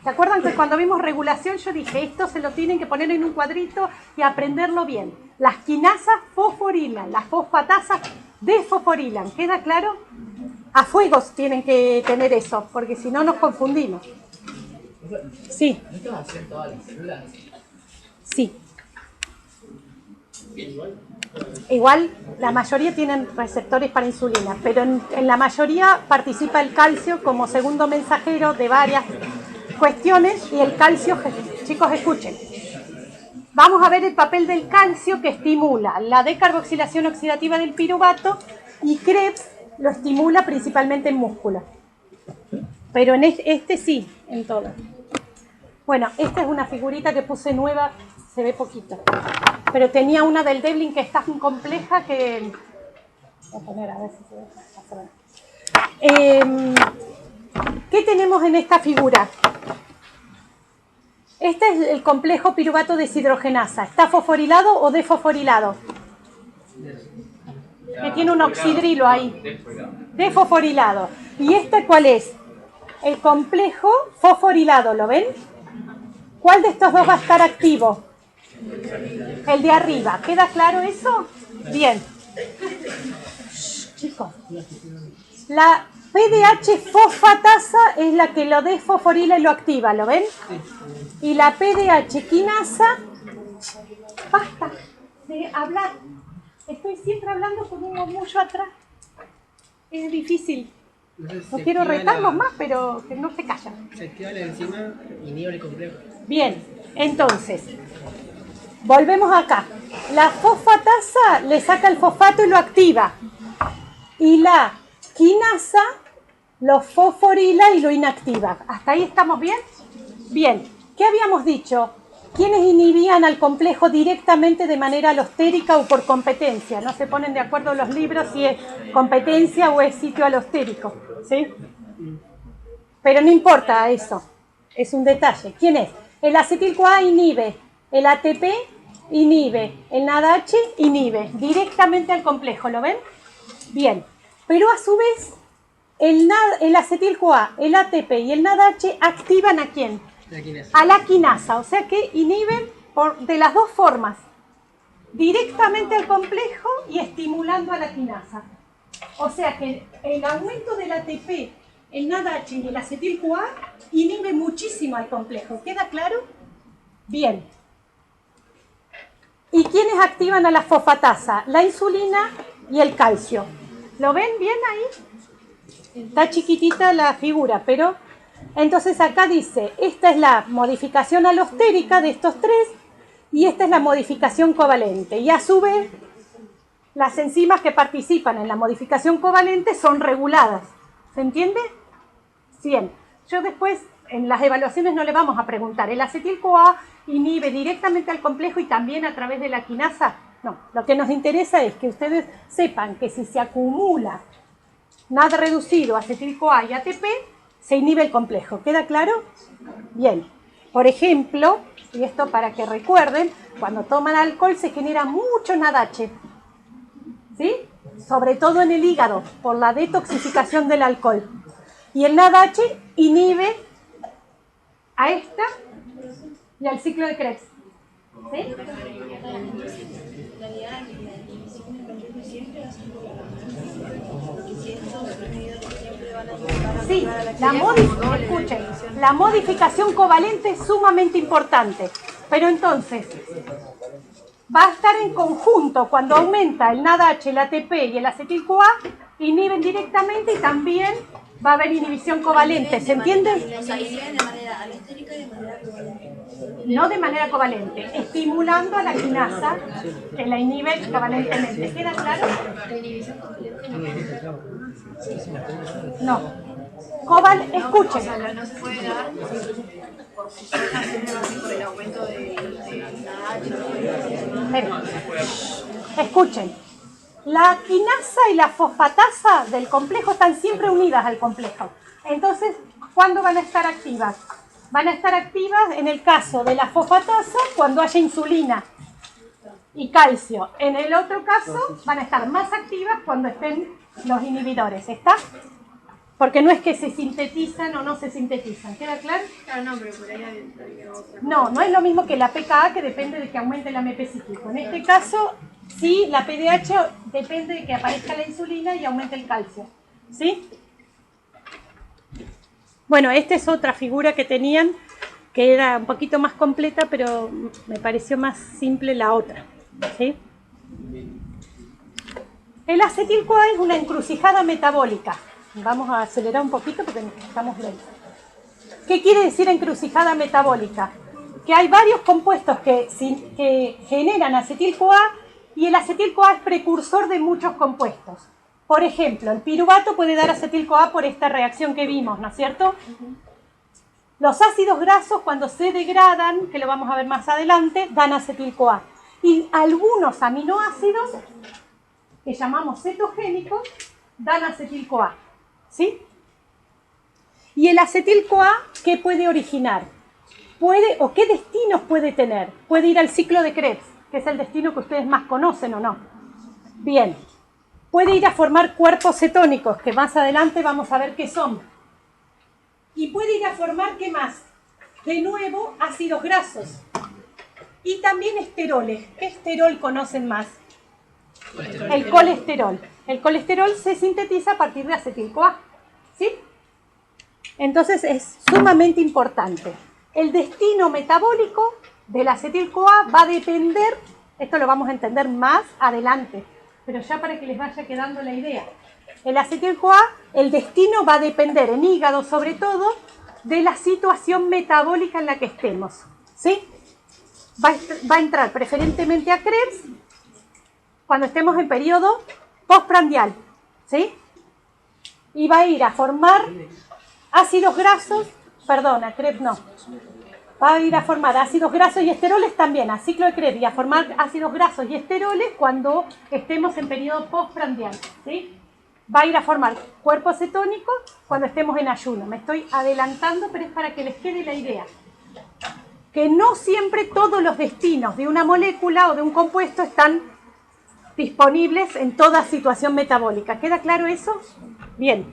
¿Se acuerdan que cuando vimos regulación yo dije, esto se lo tienen que poner en un cuadrito y aprenderlo bien? Las quinasas fosforilan, las fosfatasas desfosforilan. ¿Queda claro? A fuegos tienen que tener eso, porque si no nos confundimos. Sí. ¿No te vas a hacer todas las células? Sí. Igual la mayoría tienen receptores para insulina, pero en la mayoría participa el calcio como segundo mensajero de varias cuestiones y el calcio, chicos, escuchen. Vamos a ver el papel del calcio que estimula la decarboxilación oxidativa del piruvato y Krebs lo estimula principalmente en músculo. Pero en este sí, en todo. Bueno, esta es una figurita que puse nueva, se ve poquito. Pero tenía una del Devlin que es tan compleja que... Voy a poner a ver si se ve. ¿Qué tenemos en esta figura? Este es el complejo piruvato deshidrogenasa. ¿Está fosforilado o desfosforilado? Que tiene un oxidrilo ahí. Desfosforilado. ¿Y este cuál es? El complejo fosforilado, ¿lo ven? ¿Cuál de estos dos va a estar activo? El de arriba. ¿Queda claro eso? Bien. Chicos. La PDH fosfatasa es la que lo desfosforila y lo activa, ¿lo ven? Y la PDH quinasa... Basta de hablar. Estoy siempre hablando con un murmullo atrás. Es difícil. Entonces, No quiero retarlos más, pero que no se callan. Se activa la enzima inhibe el complejo. Bien, entonces, volvemos acá. La fosfatasa le saca el fosfato y lo activa. Y la quinasa lo fosforila y lo inactiva. ¿Hasta ahí estamos bien? Bien. ¿Qué habíamos dicho? ¿Quiénes inhibían al complejo directamente de manera alostérica o por competencia? No se ponen de acuerdo los libros si es competencia o es sitio alostérico, ¿sí? Pero no importa eso, es un detalle. ¿Quién es? El acetil-CoA inhibe, el ATP inhibe, el NADH inhibe directamente al complejo, ¿lo ven? Bien, pero a su vez el acetil-CoA, el ATP y el NADH activan ¿a quién? La quinasa. A la quinasa, o sea que inhiben de las dos formas, directamente al complejo y estimulando a la quinasa. O sea que el aumento del ATP, el NADH y el acetil-CoA inhibe muchísimo al complejo. ¿Queda claro? Bien. ¿Y quiénes activan a la fosfatasa? La insulina y el calcio. ¿Lo ven bien ahí? Está chiquitita la figura, pero... Entonces acá dice, esta es la modificación alostérica de estos tres y esta es la modificación covalente. Y a su vez, las enzimas que participan en la modificación covalente son reguladas. ¿Se entiende? Bien. Yo después, en las evaluaciones no le vamos a preguntar, ¿el acetil-CoA inhibe directamente al complejo y también a través de la quinasa? No, lo que nos interesa es que ustedes sepan que si se acumula NAD reducido, acetil-CoA y ATP, se inhibe el complejo. ¿Queda claro? Bien. Por ejemplo, y esto para que recuerden, cuando toman alcohol se genera mucho NADH, ¿sí? Sobre todo en el hígado, por la detoxificación del alcohol. Y el NADH inhibe a esta y al ciclo de Krebs. ¿Sí? Sí, escuchen, la modificación covalente es sumamente importante, pero entonces va a estar en conjunto cuando aumenta el NADH, el ATP y el acetil-CoA, inhiben directamente y también va a haber inhibición covalente, ¿se entiende? O sea, inhiben de manera alostérica y de manera covalente. No de manera covalente, estimulando a la quinasa que la inhibe covalentemente. ¿Queda claro? La inhibición covalente No. Escuchen. o sea, no se puede dar por el aumento de Escuchen. La quinasa y la fosfatasa del complejo están siempre unidas al complejo. Entonces, ¿cuándo van a estar activas? Van a estar activas en el caso de la fosfatasa cuando haya insulina y calcio. En el otro caso van a estar más activas cuando estén los inhibidores. ¿Está? Porque no es que se sintetizan o no se sintetizan. ¿Queda claro? Claro, no, pero por ahí hay otra. No, no es lo mismo que la pKa, que depende de que aumente el AMP cíclico. En este caso, sí, la PDH depende de que aparezca la insulina y aumente el calcio. ¿Sí? Bueno, esta es otra figura que tenían, que era un poquito más completa, pero me pareció más simple la otra. ¿Sí? El acetil-CoA es una encrucijada metabólica. Vamos a acelerar un poquito porque estamos lentos. ¿Qué quiere decir encrucijada metabólica? Que hay varios compuestos que generan acetil-CoA y el acetil-CoA es precursor de muchos compuestos. Por ejemplo, el piruvato puede dar acetil-CoA por esta reacción que vimos, ¿no es cierto? Los ácidos grasos, cuando se degradan, que lo vamos a ver más adelante, dan acetil-CoA. Y algunos aminoácidos, que llamamos cetogénicos, dan acetil-CoA. ¿Sí? ¿Y el acetil-CoA qué puede originar? ¿O qué destinos puede tener? Puede ir al ciclo de Krebs, que es el destino que ustedes más conocen, ¿o no? Bien. Puede ir a formar cuerpos cetónicos, que más adelante vamos a ver qué son. Y puede ir a formar, ¿qué más? De nuevo, ácidos grasos. Y también esteroles. ¿Qué esterol conocen más? El colesterol. El colesterol se sintetiza a partir de acetil-CoA. ¿Sí? Entonces es sumamente importante. El destino metabólico del acetil-CoA va a depender, esto lo vamos a entender más adelante, pero ya para que les vaya quedando la idea. El acetil-CoA, el destino va a depender en hígado sobre todo de la situación metabólica en la que estemos. ¿Sí? Va a entrar preferentemente a Krebs cuando estemos en periodo postprandial, ¿sí? Y va a ir a formar ácidos grasos, perdón, a Krebs no. Va a ir a formar ácidos grasos y esteroles también, a ciclo de Krebs, y a formar ácidos grasos y esteroles cuando estemos en periodo postprandial, ¿sí? Va a ir a formar cuerpos cetónicos cuando estemos en ayuno. Me estoy adelantando, pero es para que les quede la idea. Que no siempre todos los destinos de una molécula o de un compuesto están disponibles en toda situación metabólica. ¿Queda claro eso? Bien.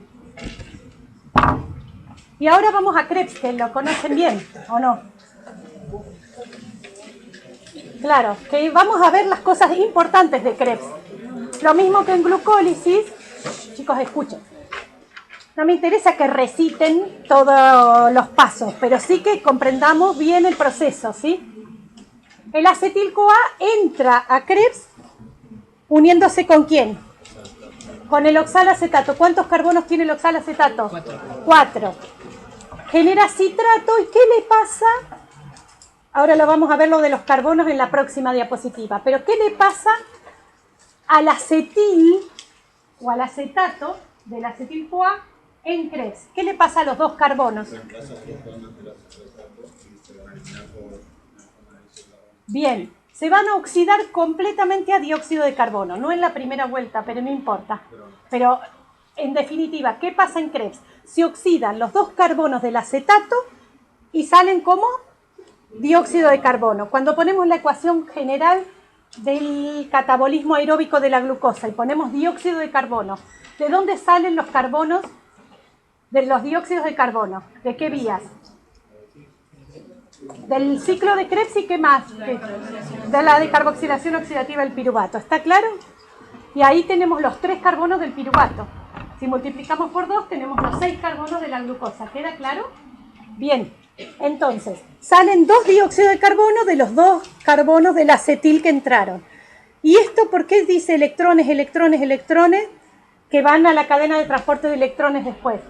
Y ahora vamos a Krebs, que lo conocen bien, ¿o no? Claro, que vamos a ver las cosas importantes de Krebs. Lo mismo que en glucólisis. Chicos, escuchen. No me interesa que reciten todos los pasos, pero sí que comprendamos bien el proceso, ¿sí? El acetil-CoA entra a Krebs uniéndose ¿con quién? Con el oxalacetato. ¿Cuántos carbonos tiene el oxalacetato? 4. Genera citrato. ¿Y qué le pasa? Ahora lo vamos a ver lo de los carbonos en la próxima diapositiva. Pero ¿qué le pasa al acetil o al acetato del acetil-CoA en Krebs? ¿Qué le pasa a los dos carbonos? Bien. Se van a oxidar completamente a dióxido de carbono, no en la primera vuelta, pero no importa. Pero En definitiva, ¿qué pasa en Krebs? Se oxidan los dos carbonos del acetato y salen como dióxido de carbono. Cuando ponemos la ecuación general del catabolismo aeróbico de la glucosa y ponemos dióxido de carbono, ¿de dónde salen los carbonos de los dióxidos de carbono? ¿De qué vías? Del ciclo de Krebs y qué más, de la decarboxilación oxidativa del piruvato. ¿Está claro? Y ahí tenemos los 3 carbonos del piruvato. Si multiplicamos por 2 tenemos los 6 carbonos de la glucosa. ¿Queda claro? Bien, entonces salen 2 dióxidos de carbono de los 2 carbonos del acetil que entraron. ¿Y esto por qué dice electrones, electrones, electrones que van a la cadena de transporte de electrones después?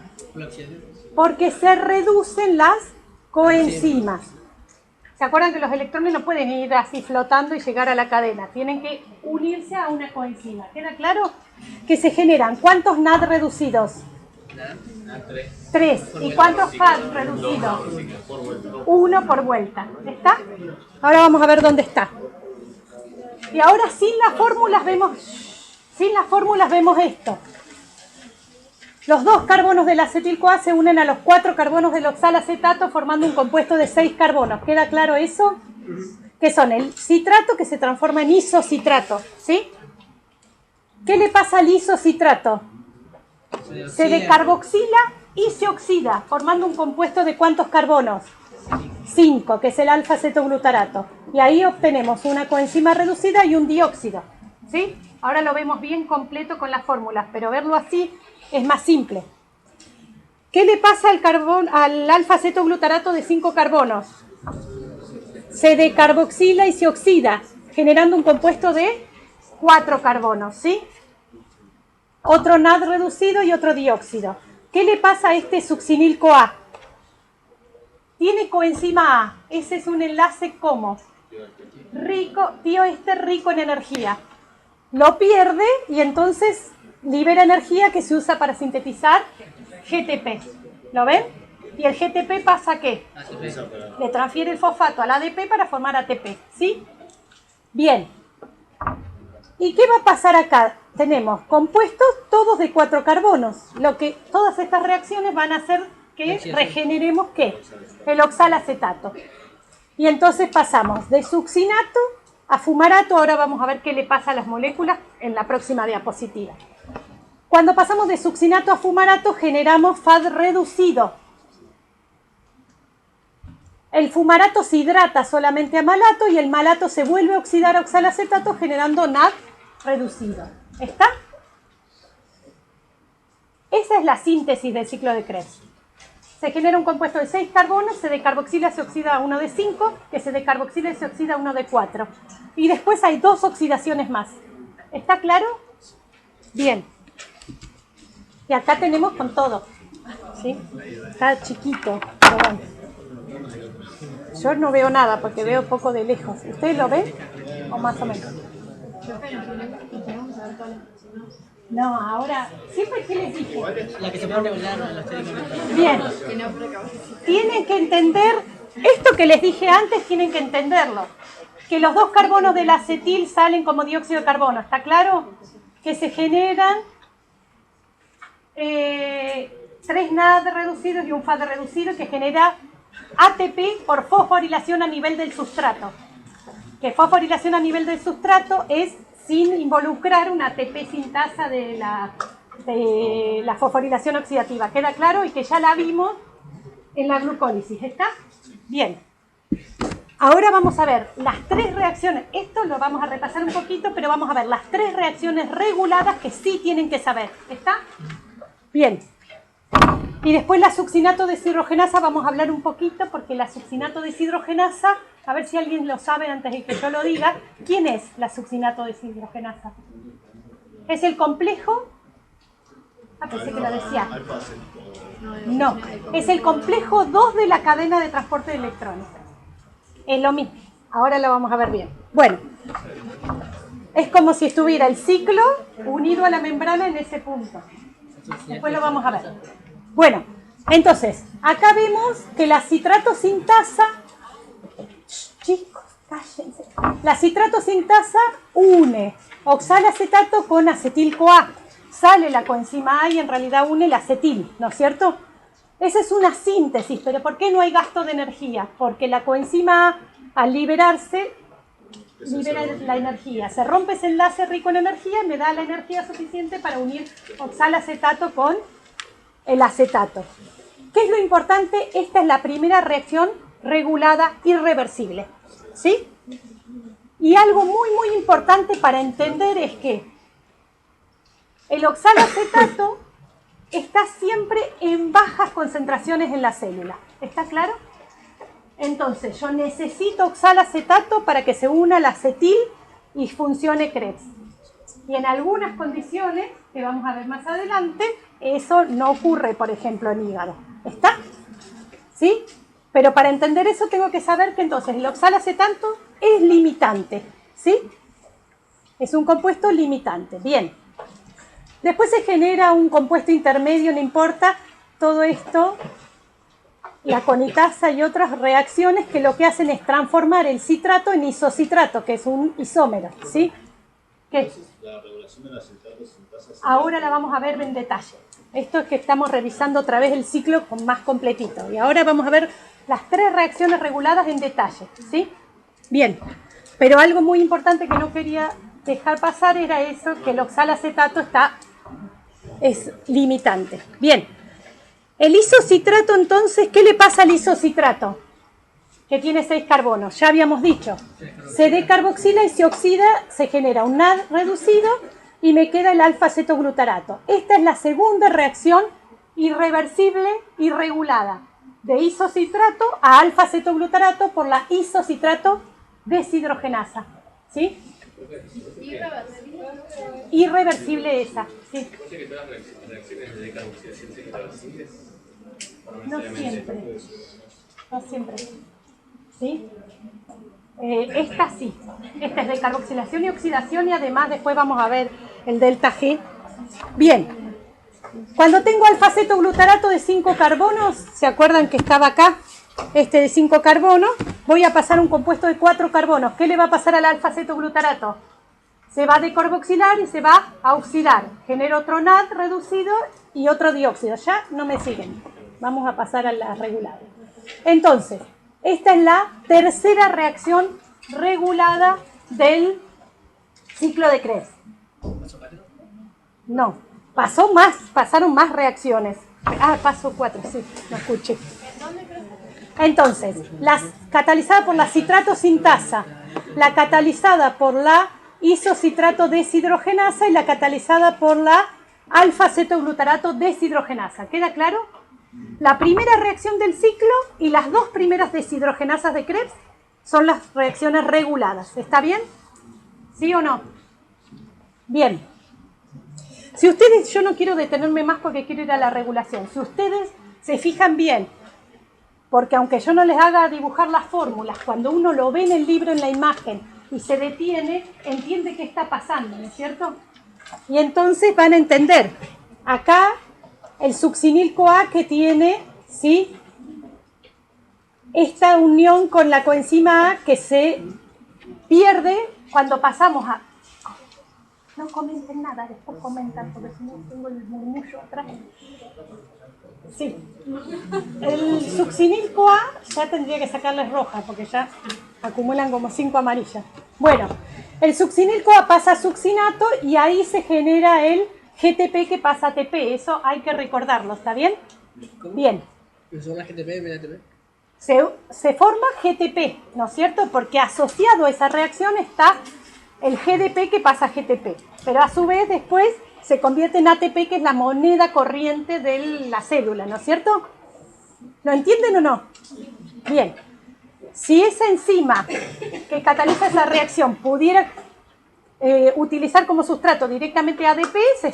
Porque se reducen las coenzimas. ¿Se acuerdan que los electrones no pueden ir así flotando y llegar a la cadena? Tienen que unirse a una coenzima. ¿Queda claro? Que se generan ¿cuántos NAD reducidos? 3. ¿Y cuántos FAD reducidos? 1 por vuelta. ¿Está? Ahora vamos a ver dónde está. Y ahora sin las fórmulas vemos esto. Los 2 carbonos del acetil-CoA se unen a los 4 carbonos del oxalacetato formando un compuesto de 6 carbonos. ¿Queda claro eso? Que son el citrato que se transforma en isocitrato. ¿Sí? ¿Qué le pasa al isocitrato? Se decarboxila y se oxida, formando un compuesto de ¿cuántos carbonos? 5, que es el alfa-cetoglutarato. Y ahí obtenemos una coenzima reducida y un dióxido. ¿Sí? Ahora lo vemos bien completo con las fórmulas, pero verlo así es más simple. ¿Qué le pasa al alfa-cetoglutarato de 5 carbonos? Se decarboxila y se oxida, generando un compuesto de 4 carbonos, ¿sí? Otro NAD reducido y otro dióxido. ¿Qué le pasa a este succinil-CoA? Tiene coenzima A. Ese es un enlace como rico, rico en energía. Lo pierde y entonces libera energía que se usa para sintetizar GTP. ¿Lo ven? ¿Y el GTP pasa a qué? Le transfiere el fosfato al ADP para formar ATP. ¿Sí? Bien. ¿Y qué va a pasar acá? Tenemos compuestos todos de 4 carbonos. Todas estas reacciones van a hacer que regeneremos ¿qué? El oxalacetato. Y entonces pasamos de succinato a fumarato. Ahora vamos a ver qué le pasa a las moléculas en la próxima diapositiva. Cuando pasamos de succinato a fumarato generamos FAD reducido. El fumarato se hidrata solamente a malato y el malato se vuelve a oxidar a oxalacetato generando NAD reducido. ¿Está? Esa es la síntesis del ciclo de Krebs. Se genera un compuesto de 6 carbonos, se decarboxila, se oxida a uno de 5, que se decarboxila y se oxida a uno de 4. Y después hay 2 oxidaciones más. ¿Está claro? Bien. Y acá tenemos con todo. ¿Sí? Está chiquito, pero bueno. Yo no veo nada porque veo poco de lejos. ¿Ustedes lo ven? ¿O más o menos? No, ahora, siempre que les dije. La que se pone a hablar a las 3. Bien. Tienen que entender, esto que les dije antes, tienen que entenderlo. Que los 2 carbonos del acetil salen como dióxido de carbono, ¿está claro? Que se generan 3 NAD reducidos y un FAD reducido que genera ATP por fosforilación a nivel del sustrato. Que fosforilación a nivel del sustrato es sin involucrar una ATP sintasa de la fosforilación oxidativa. ¿Queda claro? Y que ya la vimos en la glucólisis. ¿Está? Bien. Ahora vamos a ver las 3 reacciones. Esto lo vamos a repasar un poquito, pero vamos a ver las 3 reacciones reguladas que sí tienen que saber. ¿Está? Bien. Y después la succinato deshidrogenasa vamos a hablar un poquito, porque la succinato deshidrogenasa, a ver si alguien lo sabe antes de que yo lo diga. ¿Quién es la succinato deshidrogenasa? Es el complejo... Ah, pensé que lo decía. No, es el complejo 2 de la cadena de transporte de electrones. Es lo mismo. Ahora lo vamos a ver bien. Bueno, es como si estuviera el ciclo unido a la membrana en ese punto. Después lo vamos a ver. Bueno, entonces, acá vemos que la citrato sintasa, chicos, cállense. La citrato sintasa une oxalacetato con acetil-CoA. sale la coenzima A y en realidad une el acetil, ¿no es cierto? Esa es una síntesis, pero ¿por qué no hay gasto de energía? Porque la coenzima A, al liberarse, libera la energía. Se rompe ese enlace rico en energía y me da la energía suficiente para unir oxalacetato con el acetato. ¿Qué es lo importante? Esta es la primera reacción regulada irreversible, ¿sí? Y algo muy, muy importante para entender es que el oxalacetato está siempre en bajas concentraciones en la célula. ¿Está claro? Entonces, yo necesito oxalacetato para que se una al acetil y funcione Krebs. Y en algunas condiciones, que vamos a ver más adelante, eso no ocurre, por ejemplo, en hígado. ¿Está? ¿Sí? Pero para entender eso tengo que saber que entonces el oxalacetato es limitante. ¿Sí? Es un compuesto limitante. Bien. Después se genera un compuesto intermedio, no importa, todo esto, la conitasa y otras reacciones que lo que hacen es transformar el citrato en isocitrato, que es un isómero, ¿sí? ¿Qué? La regulación del acetato sintasa. Ahora la vamos a ver en detalle. Esto es que estamos revisando otra vez el ciclo más completito. Y ahora vamos a ver las 3 reacciones reguladas en detalle, ¿sí? Bien, pero algo muy importante que no quería dejar pasar era eso, que el oxalacetato es limitante. Bien, el isocitrato entonces, ¿qué le pasa al isocitrato? Que tiene 6 carbonos, ya habíamos dicho. Se decarboxila y se oxida, se genera un NAD reducido y me queda el alfa-cetoglutarato. Esta es la segunda reacción irreversible y regulada de isocitrato a alfa-cetoglutarato por la isocitrato deshidrogenasa. ¿Sí? Irreversible esa, sí. No siempre. No siempre. ¿Sí? Esta sí. Esta es de carboxilación y oxidación y además después vamos a ver el delta G. Bien. Cuando tengo alfa-cetoglutarato de 5 carbonos, ¿se acuerdan que estaba acá? Este de 5 carbonos, voy a pasar un compuesto de 4 carbonos. ¿Qué le va a pasar al alfa-cetoglutarato? Se va a decarboxilar y se va a oxidar. Genera otro NAD reducido y otro dióxido. Ya no me siguen. Vamos a pasar a la regulada. Entonces, esta es la tercera reacción regulada del ciclo de Krebs. No, pasaron más reacciones. Ah, paso 4, sí, lo escuché. Entonces, la catalizada por la citrato sintasa, la catalizada por la isocitrato deshidrogenasa y la catalizada por la alfa-cetoglutarato deshidrogenasa. ¿Queda claro? La primera reacción del ciclo y las 2 primeras deshidrogenasas de Krebs son las reacciones reguladas. ¿Está bien? ¿Sí o no? Bien. Si ustedes, yo no quiero detenerme más porque quiero ir a la regulación. Si ustedes se fijan bien, porque aunque yo no les haga dibujar las fórmulas, cuando uno lo ve en el libro, en la imagen, y se detiene, entiende qué está pasando, ¿no es cierto? Y entonces van a entender. Acá, el succinil-CoA que tiene, ¿sí?, esta unión con la coenzima A que se pierde cuando pasamos a... No comenten nada, después comentan, porque si no tengo el murmullo atrás. Sí. El succinil-CoA ya tendría que sacarles roja, porque ya acumulan como 5 amarillas. Bueno, el succinil-CoA pasa a succinato y ahí se genera el GTP que pasa a ATP. Eso hay que recordarlo, ¿está bien? Bien. ¿Son las GTP en vez de ATP? Se forma GTP, ¿no es cierto? Porque asociado a esa reacción está el GDP que pasa a GTP. Pero a su vez después se convierte en ATP, que es la moneda corriente de la célula, ¿no es cierto? ¿Lo entienden o no? Bien. Si esa enzima que cataliza esa reacción pudiera utilizar como sustrato directamente ADP, se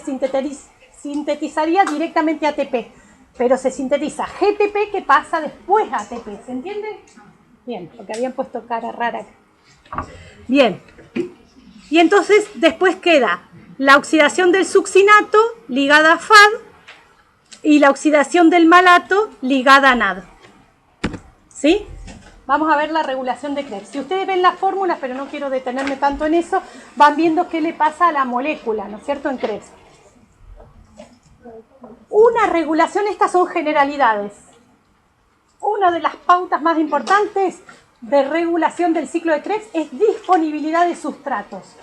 sintetizaría directamente ATP. Pero se sintetiza GTP que pasa después a ATP. ¿Se entiende? Bien, porque habían puesto cara rara. Bien. Y entonces después queda la oxidación del succinato ligada a FAD y la oxidación del malato ligada a NAD. ¿Sí? Vamos a ver la regulación de Krebs. Si ustedes ven las fórmulas, pero no quiero detenerme tanto en eso, van viendo qué le pasa a la molécula, ¿no es cierto?, en Krebs. Una regulación, estas son generalidades. Una de las pautas más importantes de regulación del ciclo de Krebs es disponibilidad de sustratos.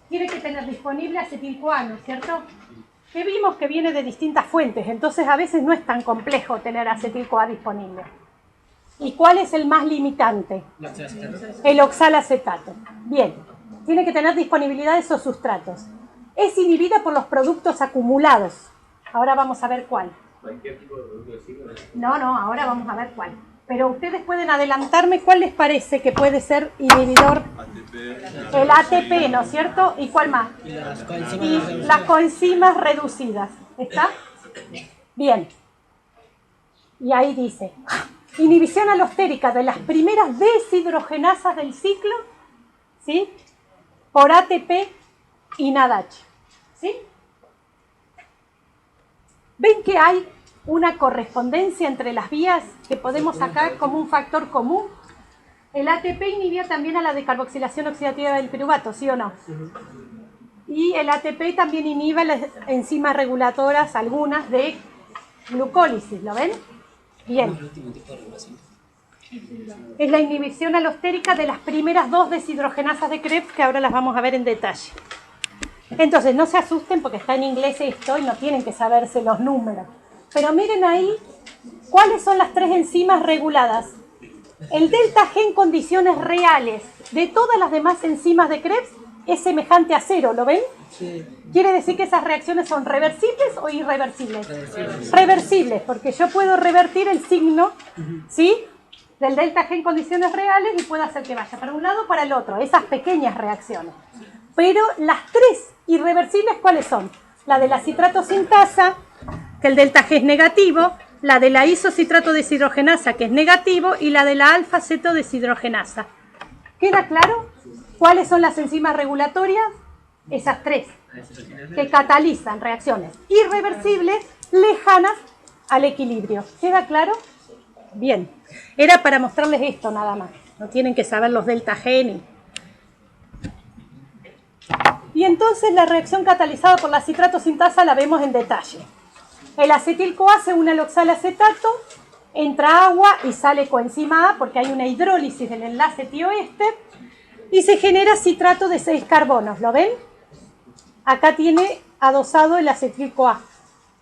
Tiene que tener disponible acetil-CoA, ¿no es cierto? Que vimos que viene de distintas fuentes, entonces a veces no es tan complejo tener acetil-CoA disponible. ¿Y cuál es el más limitante? El oxalacetato. Bien, tiene que tener disponibilidad de esos sustratos. Es inhibida por los productos acumulados. Ahora vamos a ver cuál. Cualquier tipo de producto de ciclo. No, ahora vamos a ver cuál. Pero ustedes pueden adelantarme cuál les parece que puede ser inhibidor. El ATP, ¿no es cierto? ¿Y cuál más? Y las coenzimas Y reducidas. las coenzimas reducidas. ¿Está? Bien. Y ahí dice, inhibición alostérica de las primeras deshidrogenasas del ciclo, ¿sí? Por ATP y NADH. ¿Sí? ¿Ven que hay una correspondencia entre las vías que podemos sacar como un factor común? El ATP inhibía también a la decarboxilación oxidativa del piruvato, ¿sí o no? Y el ATP también inhibe las enzimas reguladoras, algunas de glucólisis, ¿lo ven? Bien. El último tipo de regulación. Es la inhibición alostérica de las primeras dos deshidrogenasas de Krebs, que ahora las vamos a ver en detalle. Entonces, no se asusten porque está en inglés esto y no tienen que saberse los números. Pero miren ahí, ¿cuáles son las tres enzimas reguladas? El delta G en condiciones reales de todas las demás enzimas de Krebs es semejante a 0, ¿lo ven? Sí. ¿Quiere decir que esas reacciones son reversibles o irreversibles? Reversibles. Reversibles, porque yo puedo revertir el signo, ¿sí?, del delta G en condiciones reales y puedo hacer que vaya para un lado o para el otro, esas pequeñas reacciones. Pero las tres irreversibles, ¿cuáles son? La de la citrato sintasa, que el delta G es negativo, la de la isocitrato deshidrogenasa, que es negativo, y la de la alfa-ceto deshidrogenasa. ¿Queda claro cuáles son las enzimas regulatorias? Esas tres, que catalizan reacciones irreversibles lejanas al equilibrio. ¿Queda claro? Bien. Era para mostrarles esto nada más. No tienen que saber los delta G ni. Y entonces la reacción catalizada por la citrato sintasa la vemos en detalle. El acetil-CoA se une al oxalacetato, entra agua y sale coenzima A porque hay una hidrólisis del enlace tioéster y se genera citrato de 6 carbonos. ¿Lo ven? Acá tiene adosado el acetil-CoA.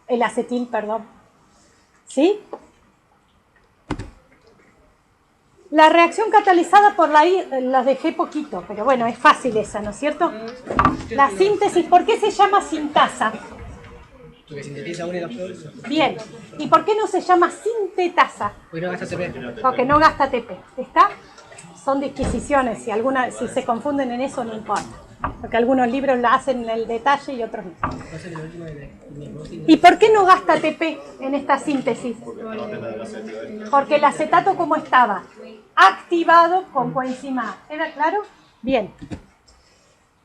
El acetil, perdón. ¿Sí? La reacción catalizada por la dejé poquito, pero bueno, es fácil esa, ¿no es cierto? La síntesis, ¿por qué se llama sintasa? Porque sintetiza una y dos. Bien, ¿y por qué no se llama sintetasa? Porque no gasta ATP. Porque no gasta ATP, ¿está? Son disquisiciones, si se confunden en eso no importa, porque algunos libros la hacen en el detalle y otros no. ¿Y por qué no gasta ATP en esta síntesis? Porque el acetato, ¿cómo estaba? Activado con coenzima A. ¿Queda claro? Bien.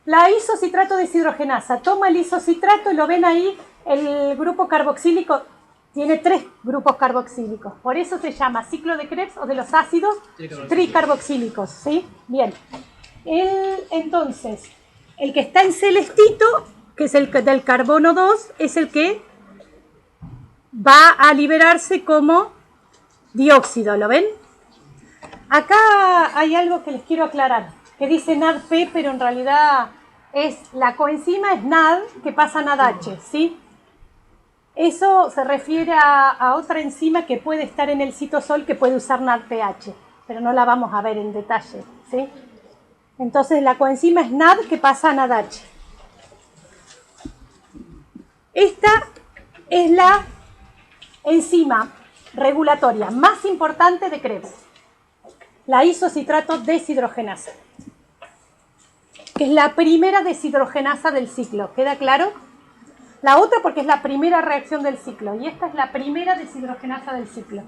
La isocitrato deshidrogenasa toma el isocitrato y lo ven ahí, el grupo carboxílico tiene 3 grupos carboxílicos. Por eso se llama ciclo de Krebs o de los ácidos tricarboxílicos. ¿Sí? Bien. Entonces, el que está en celestito, que es el del carbono 2, es el que va a liberarse como dióxido. ¿Lo ven? Acá hay algo que les quiero aclarar, que dice NADP, pero en realidad la coenzima es NAD que pasa a NADH, ¿sí? Eso se refiere a otra enzima que puede estar en el citosol que puede usar NADPH, pero no la vamos a ver en detalle, ¿sí? Entonces la coenzima es NAD que pasa a NADH. Esta es la enzima regulatoria más importante de Krebs. La isocitrato deshidrogenasa, que es la primera deshidrogenasa del ciclo. ¿Queda claro? La otra porque es la primera reacción del ciclo y esta es la primera deshidrogenasa del ciclo.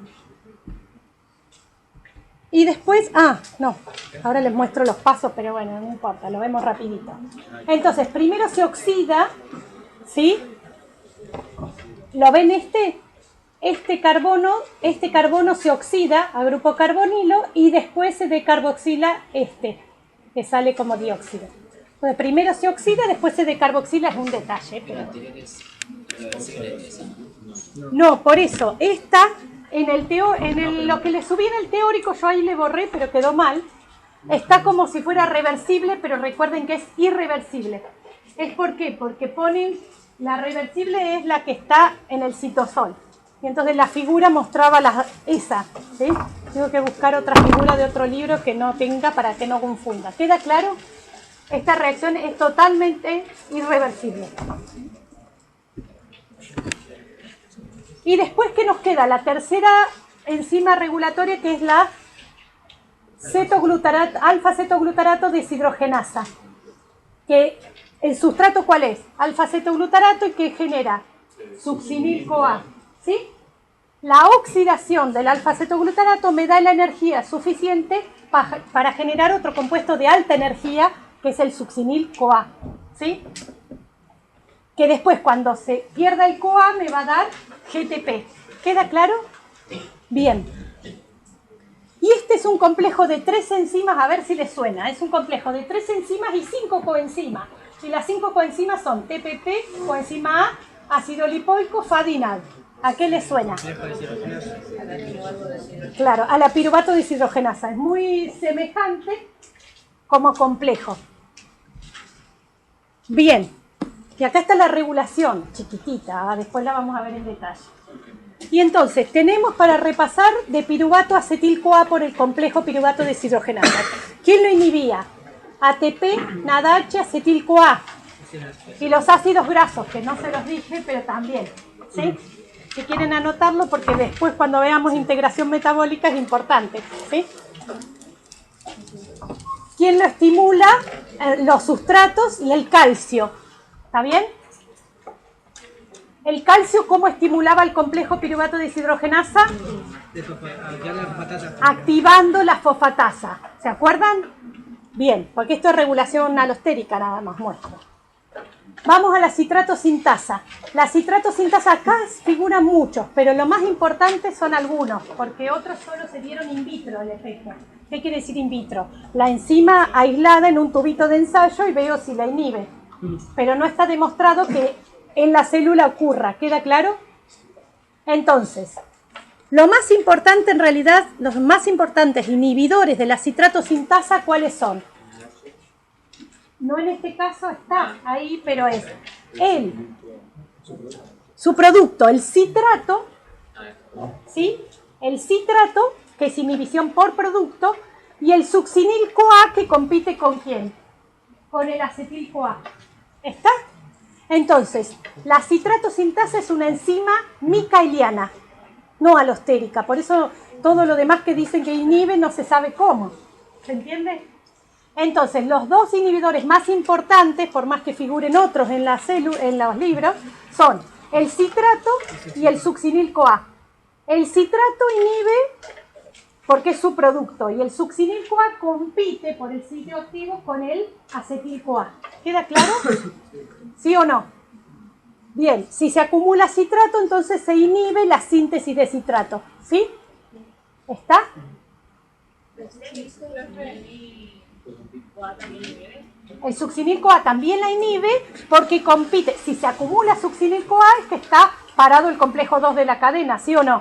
Y después, no, ahora les muestro los pasos, pero bueno, no importa, lo vemos rapidito. Entonces, primero se oxida, ¿sí? ¿Lo ven Este carbono se oxida a grupo carbonilo y después se decarboxila que sale como dióxido. Entonces, primero se oxida, después se decarboxila, es un detalle. El Pero... anterior es Reversible esa. No, por eso, esta, lo que le subí en el teórico, yo ahí le borré, pero quedó mal. Está como si fuera reversible, pero recuerden que es irreversible. ¿Es por qué? Porque ponen, la reversible es la que está en el citosol. Y entonces la figura mostraba esa, ¿sí? Tengo que buscar otra figura de otro libro que no tenga para que no confunda. ¿Queda claro? Esta reacción es totalmente irreversible. Y después, ¿qué nos queda? La tercera enzima regulatoria, que es la alfa-cetoglutarato deshidrogenasa. Que el sustrato, ¿cuál es? Alfa-cetoglutarato, y que genera succinil-CoA. ¿Sí? La oxidación del alfa-cetoglutarato me da la energía suficiente para generar otro compuesto de alta energía, que es el succinil-CoA. ¿Sí? Que después, cuando se pierda el CoA, me va a dar GTP. ¿Queda claro? Bien. Y este es un complejo de 3 enzimas, a ver si les suena. Es un complejo de 3 enzimas y 5 coenzimas. Y las 5 coenzimas son TPP, coenzima A, ácido lipoico, FADinal. ¿A qué les suena? Claro, a la piruvato deshidrogenasa. Es muy semejante como complejo. Bien. Y acá está la regulación, chiquitita. Después la vamos a ver en detalle. Y entonces, tenemos para repasar de piruvato acetil-CoA por el complejo piruvato deshidrogenasa. ¿Quién lo inhibía? ATP, NADH, acetil-CoA. Y los ácidos grasos, que no se los dije, pero también. ¿Sí? Si quieren anotarlo, porque después cuando veamos integración metabólica es importante. ¿Sí? ¿Quién lo estimula? Los sustratos y el calcio. ¿Está bien? ¿El calcio cómo estimulaba el complejo piruvato deshidrogenasa? Activando la fosfatasa. ¿Se acuerdan? Bien, porque esto es regulación alostérica nada más muestra. Vamos a la citrato sintasa. La citrato sintasa acá figuran muchos, pero lo más importante son algunos, porque otros solo se dieron in vitro el efecto. ¿Qué quiere decir in vitro? La enzima aislada en un tubito de ensayo y veo si la inhibe. Pero no está demostrado que en la célula ocurra. ¿Queda claro? Entonces, lo más importante en realidad, los más importantes inhibidores de la citrato sintasa, ¿cuáles son? No en este caso está ahí, pero es su producto, el citrato, ¿sí? El citrato, que es inhibición por producto, y el succinil-CoA, que compite ¿con quién? Con el acetil-CoA. ¿Está? Entonces, la citrato sintasa es una enzima micaeliana, no alostérica. Por eso todo lo demás que dicen que inhibe no se sabe cómo. ¿Se entiende? Entonces, los dos inhibidores más importantes, por más que figuren otros en los libros, son el citrato y el succinil-CoA. El citrato inhibe porque es su producto y el succinil-CoA compite por el sitio activo con el acetil-CoA. ¿Queda claro? ¿Sí o no? Bien, si se acumula citrato, entonces se inhibe la síntesis de citrato. ¿Sí? ¿Está? El succinil-CoA también la inhibe porque compite. Si se acumula succinil-CoA es que está parado el complejo 2 de la cadena, ¿sí o no?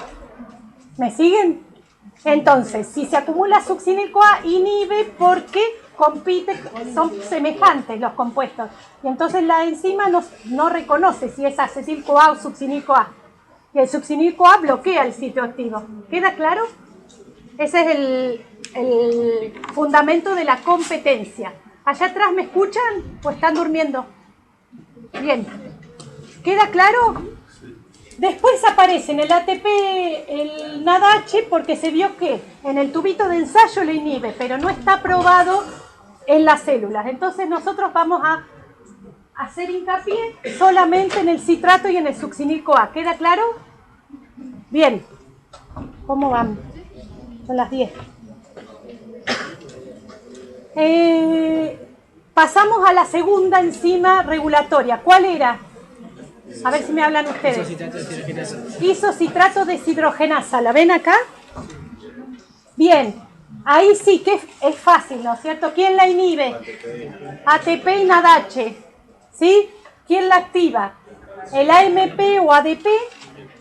¿Me siguen? Entonces, si se acumula succinil-CoA, inhibe porque compite, son semejantes los compuestos. Y entonces la enzima no reconoce si es acetil-CoA o succinil-CoA. Y el succinil-CoA bloquea el sitio activo. ¿Queda claro? Ese es el fundamento de la competencia. ¿Allá atrás me escuchan o están durmiendo? Bien. ¿Queda claro? Después aparece en el ATP el NADH porque se vio que en el tubito de ensayo lo inhibe, pero no está probado en las células. Entonces nosotros vamos a hacer hincapié solamente en el citrato y en el succinil-CoA. ¿Queda claro? Bien. ¿Cómo van? Son las 10. Pasamos a la segunda enzima regulatoria. ¿Cuál era? A ver si me hablan ustedes. Isocitrato deshidrogenasa. ¿La ven acá? Bien. Ahí sí que es fácil, ¿no es cierto? ¿Quién la inhibe? ATP y NADH. ¿Sí? ¿Quién la activa? el AMP o ADP,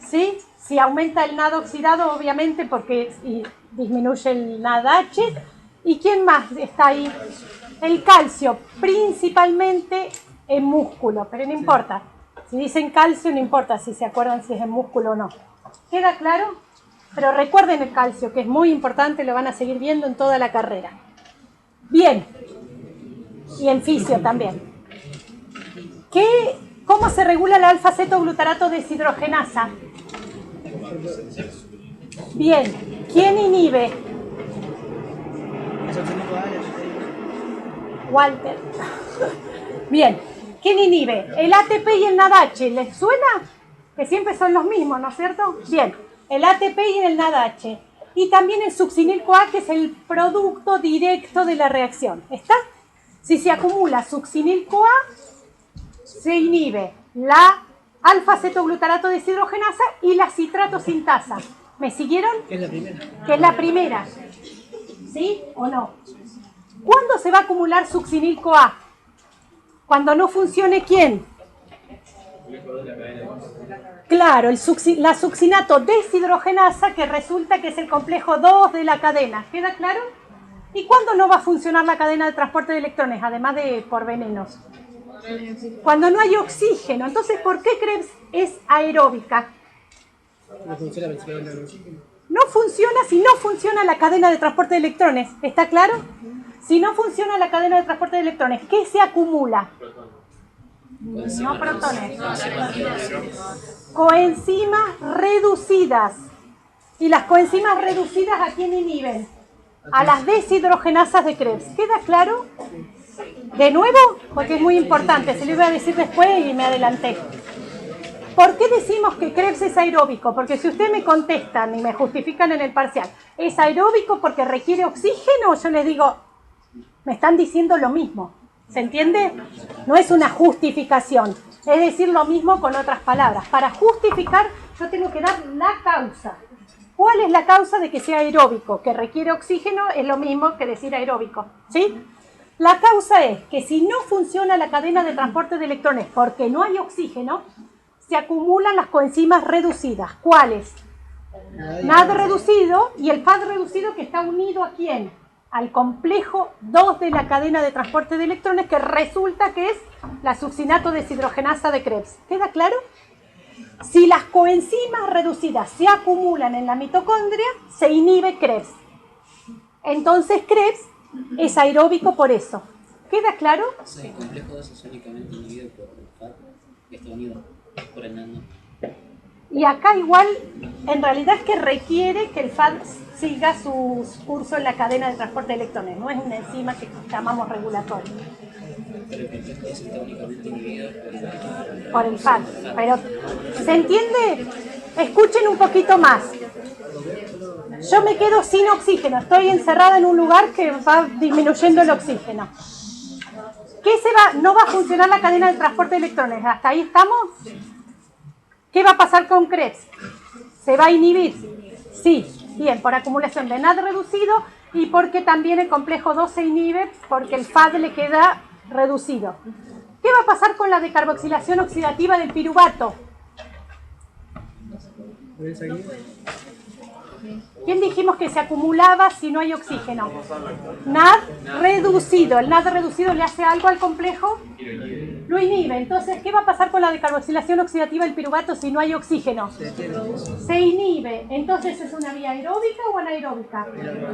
¿sí? Si aumenta el NAD oxidado, obviamente, porque disminuye el NADH. ¿Y quién más está ahí? El calcio, principalmente en músculo, pero no importa. Si dicen calcio, no importa si se acuerdan si es en músculo o no. ¿Queda claro? Pero recuerden el calcio, que es muy importante, lo van a seguir viendo en toda la carrera. Bien. Y en fisio también. ¿Cómo se regula la alfa-cetoglutarato deshidrogenasa? Bien. ¿Quién inhibe? Walter. Bien. ¿Quién inhibe? El ATP y el NADH. ¿Les suena? Que siempre son los mismos, ¿no es cierto? Bien. El ATP y el NADH. Y también el succinil-CoA, que es el producto directo de la reacción. ¿Está? Si se acumula succinil-CoA, se inhibe la alfa-cetoglutarato deshidrogenasa y la citrato sintasa. ¿Me siguieron? Que es la primera. Que es la primera. ¿Sí o no? ¿Cuándo se va a acumular succinil-CoA? Cuando no funcione, ¿quién? Claro, la succinato deshidrogenasa, que resulta que es el complejo 2 de la cadena. ¿Queda claro? ¿Y cuándo no va a funcionar la cadena de transporte de electrones, además de por venenos? Cuando no hay oxígeno. Entonces, ¿por qué Krebs es aeróbica? No funciona principalmente. No funciona si no funciona la cadena de transporte de electrones. ¿Está claro? Si no funciona la cadena de transporte de electrones, ¿qué se acumula? No protones. Coenzimas reducidas. ¿Y las coenzimas reducidas a quién inhiben? A las deshidrogenasas de Krebs. ¿Queda claro? ¿De nuevo? Porque es muy importante. Se lo iba a decir después y me adelanté. ¿Por qué decimos que Krebs es aeróbico? Porque si ustedes me contestan y me justifican en el parcial, ¿es aeróbico porque requiere oxígeno? Yo les digo, me están diciendo lo mismo. ¿Se entiende? No es una justificación. Es decir lo mismo con otras palabras. Para justificar, yo tengo que dar la causa. ¿Cuál es la causa de que sea aeróbico? Que requiere oxígeno es lo mismo que decir aeróbico. ¿Sí? La causa es que si no funciona la cadena de transporte de electrones porque no hay oxígeno, se acumulan las coenzimas reducidas. ¿Cuáles? NAD reducido y el FAD reducido, que está unido ¿a quién? Al complejo 2 de la cadena de transporte de electrones, que resulta que es la succinato deshidrogenasa de Krebs. ¿Queda claro? Si las coenzimas reducidas se acumulan en la mitocondria, se inhibe Krebs. Entonces Krebs es aeróbico por eso. ¿Queda claro? O sea, el complejo 2 es únicamente inhibido por el FAD, que está unido por el NAD. Y acá igual, en realidad es que requiere que el FAD siga su curso en la cadena de transporte de electrones. No es una enzima que llamamos regulatorio. Pero el complejo 2 está únicamente inhibido Por el FAD. Pero, ¿se entiende? Escuchen un poquito más. Yo me quedo sin oxígeno. Estoy encerrada en un lugar que va disminuyendo el oxígeno. ¿Qué se va? No va a funcionar la cadena de transporte de electrones. ¿Hasta ahí estamos? ¿Qué va a pasar con Krebs? ¿Se va a inhibir? Sí, bien, por acumulación de NAD reducido y porque también el complejo 2 se inhibe porque el FAD le queda reducido. ¿Qué va a pasar con la decarboxilación oxidativa del piruvato? ¿Quién dijimos que se acumulaba si no hay oxígeno? NAD reducido. ¿El NAD reducido le hace algo al complejo? Lo inhibe. Entonces, ¿qué va a pasar con la decarboxilación oxidativa del piruvato si no hay oxígeno? Se inhibe. Entonces, ¿es una vía aeróbica o anaeróbica?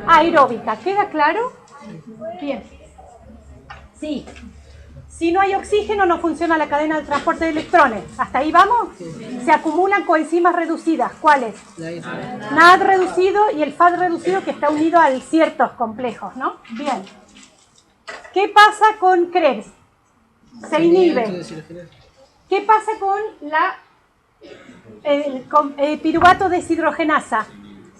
Aeróbica. ¿Queda claro? Bien. Sí. Si no hay oxígeno, no funciona la cadena de transporte de electrones. ¿Hasta ahí vamos? Se acumulan coenzimas reducidas. ¿Cuáles? NAD reducido y el FAD reducido, que está unido a ciertos complejos, ¿no? Bien. ¿Qué pasa con Krebs? Se inhibe. ¿Qué pasa con el piruvato deshidrogenasa?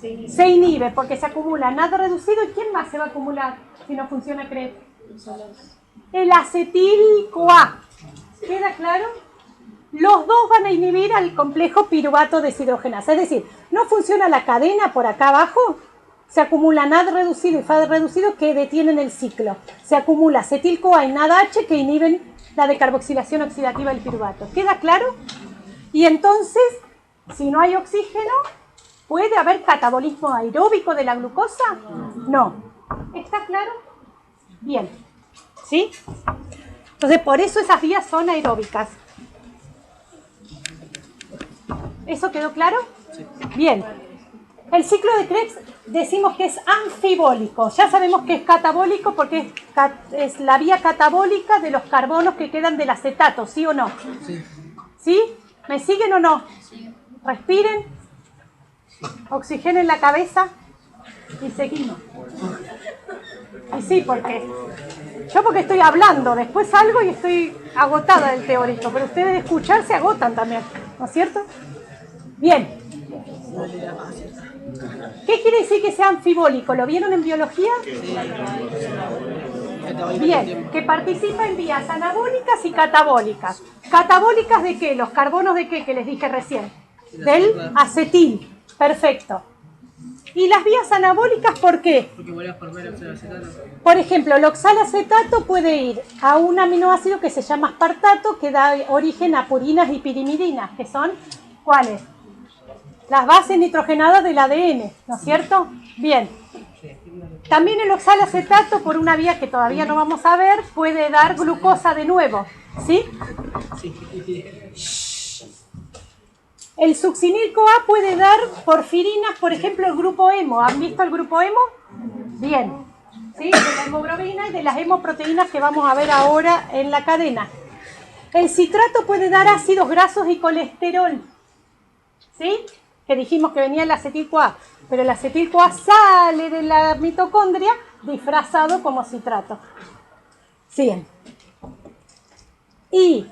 Se inhibe porque se acumula NAD reducido. ¿Y quién más se va a acumular si no funciona Krebs? El acetil-CoA. ¿Queda claro? Los dos van a inhibir al complejo piruvato deshidrogenasa. Es decir, no funciona la cadena por acá abajo, se acumula NAD reducido y FAD reducido que detienen el ciclo. Se acumula acetil-CoA y NADH que inhiben la decarboxilación oxidativa del piruvato. ¿Queda claro? Y entonces, si no hay oxígeno, ¿puede haber catabolismo aeróbico de la glucosa? No. ¿Está claro? Bien. ¿Sí? Entonces, por eso esas vías son aeróbicas. ¿Eso quedó claro? Sí. Bien. El ciclo de Krebs decimos que es anfibólico. Ya sabemos que es catabólico porque es la vía catabólica de los carbonos que quedan del acetato, ¿sí o no? Sí. ¿Sí? ¿Me siguen o no? Sí. Respiren, oxigenen la cabeza y seguimos. Y sí, porque estoy hablando, después salgo y estoy agotada del teórico, pero ustedes de escuchar se agotan también, ¿no es cierto? Bien. ¿Qué quiere decir que sea anfibólico? ¿Lo vieron en biología? Bien, que participa en vías anabólicas y catabólicas. ¿Catabólicas de qué? ¿Los carbonos de qué que les dije recién? Del acetil. Perfecto. ¿Y las vías anabólicas por qué? Porque vuelve a formar el oxaloacetato. Por ejemplo, el oxalacetato puede ir a un aminoácido que se llama aspartato, que da origen a purinas y pirimidinas, que son, ¿cuáles? Las bases nitrogenadas del ADN, ¿no es cierto? Bien. También el oxalacetato, por una vía que todavía no vamos a ver, puede dar glucosa de nuevo, ¿sí? El succinil-CoA puede dar porfirinas, por ejemplo, el grupo hemo. ¿Han visto el grupo hemo? Bien. ¿Sí? De la hemoglobina y de las hemoproteínas que vamos a ver ahora en la cadena. El citrato puede dar ácidos grasos y colesterol, ¿sí? Que dijimos que venía el acetil-CoA, pero el acetil-CoA sale de la mitocondria disfrazado como citrato. Siguen. Y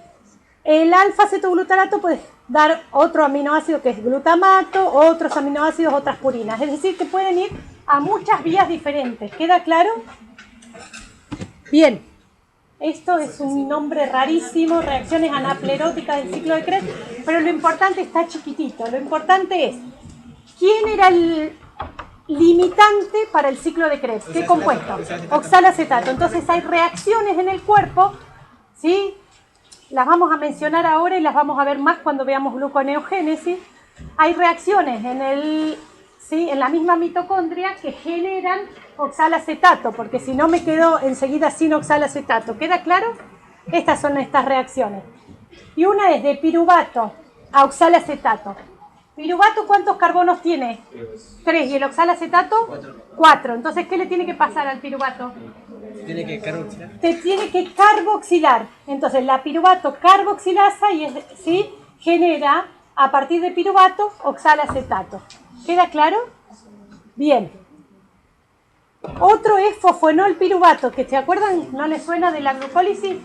el alfa-cetoglutarato puede dar otro aminoácido que es glutamato, otros aminoácidos, otras purinas. Es decir, que pueden ir a muchas vías diferentes. ¿Queda claro? Bien. Esto es un nombre rarísimo, reacciones anapleróticas del ciclo de Krebs, pero lo importante está chiquitito. Lo importante es, ¿quién era el limitante para el ciclo de Krebs? ¿Qué compuesto? Oxalacetato. Entonces hay reacciones en el cuerpo, ¿sí? Las vamos a mencionar ahora y las vamos a ver más cuando veamos gluconeogénesis. Hay reacciones en la misma mitocondria que generan oxalacetato, porque si no me quedo enseguida sin oxalacetato. ¿Queda claro? Estas son estas reacciones. Y una es de piruvato a oxalacetato. ¿Piruvato cuántos carbonos tiene? 3. ¿Y el oxalacetato? 4. Entonces, ¿qué le tiene que pasar al piruvato? Tiene que carboxilar. Te tiene que carboxilar. Entonces, la piruvato carboxilasa y ¿sí? Genera, a partir de piruvato, oxalacetato. ¿Queda claro? Bien. Otro es fosfonol piruvato, que ¿se acuerdan? ¿No les suena de la glucólisis?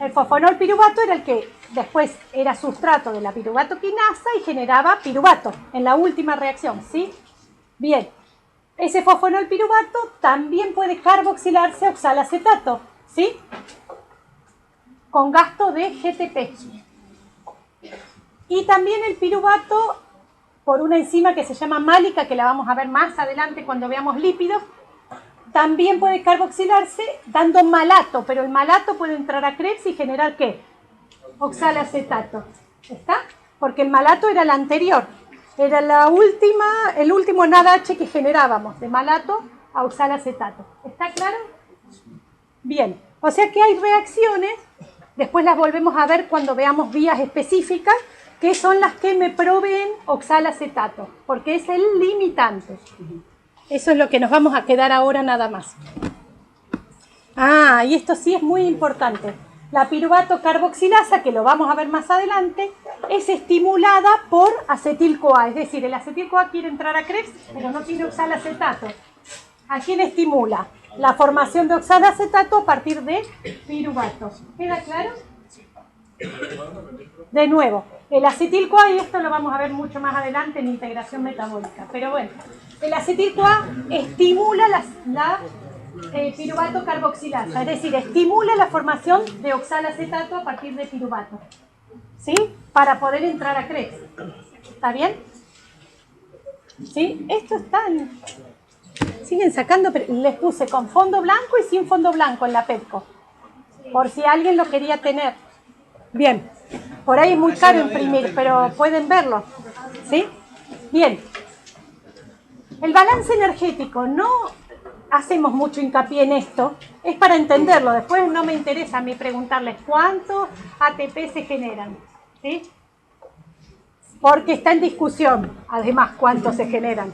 El fosfonol piruvato era el que después era sustrato de la piruvato quinasa y generaba piruvato en la última reacción, ¿sí? Bien. Ese fosfonol piruvato también puede carboxilarse a oxalacetato, ¿sí? Con gasto de GTP. Y también el piruvato, por una enzima que se llama málica, que la vamos a ver más adelante cuando veamos lípidos, también puede carboxilarse dando malato, pero el malato puede entrar a Krebs y generar ¿qué? Oxalacetato. ¿Está? Porque el malato era el anterior. Era el último NADH que generábamos, de malato a oxalacetato. ¿Está claro? Bien. O sea que hay reacciones, después las volvemos a ver cuando veamos vías específicas, que son las que me proveen oxalacetato, porque es el limitante. Eso es lo que nos vamos a quedar ahora nada más. Y esto sí es muy importante. La piruvato carboxilasa, que lo vamos a ver más adelante, es estimulada por acetil-CoA. Es decir, el acetil-CoA quiere entrar a Krebs, pero no tiene oxalacetato. ¿A quién estimula? La formación de oxalacetato a partir de piruvato. ¿Queda claro? De nuevo, el acetil-CoA, y esto lo vamos a ver mucho más adelante en integración metabólica. Pero bueno, el acetil-CoA estimula la piruvato carboxilasa, es decir, estimula la formación de oxalacetato a partir de piruvato, ¿sí? Para poder entrar a Krebs. ¿Está bien? ¿Sí? Esto está Siguen sacando, pero les puse con fondo blanco y sin fondo blanco en la Petco, por si alguien lo quería tener. Bien, por ahí es muy caro imprimir, pero pueden verlo, ¿sí? Bien. El balance energético, no hacemos mucho hincapié en esto, es para entenderlo. Después no me interesa a mí preguntarles cuántos ATP se generan, ¿sí? Porque está en discusión, además, cuántos se generan.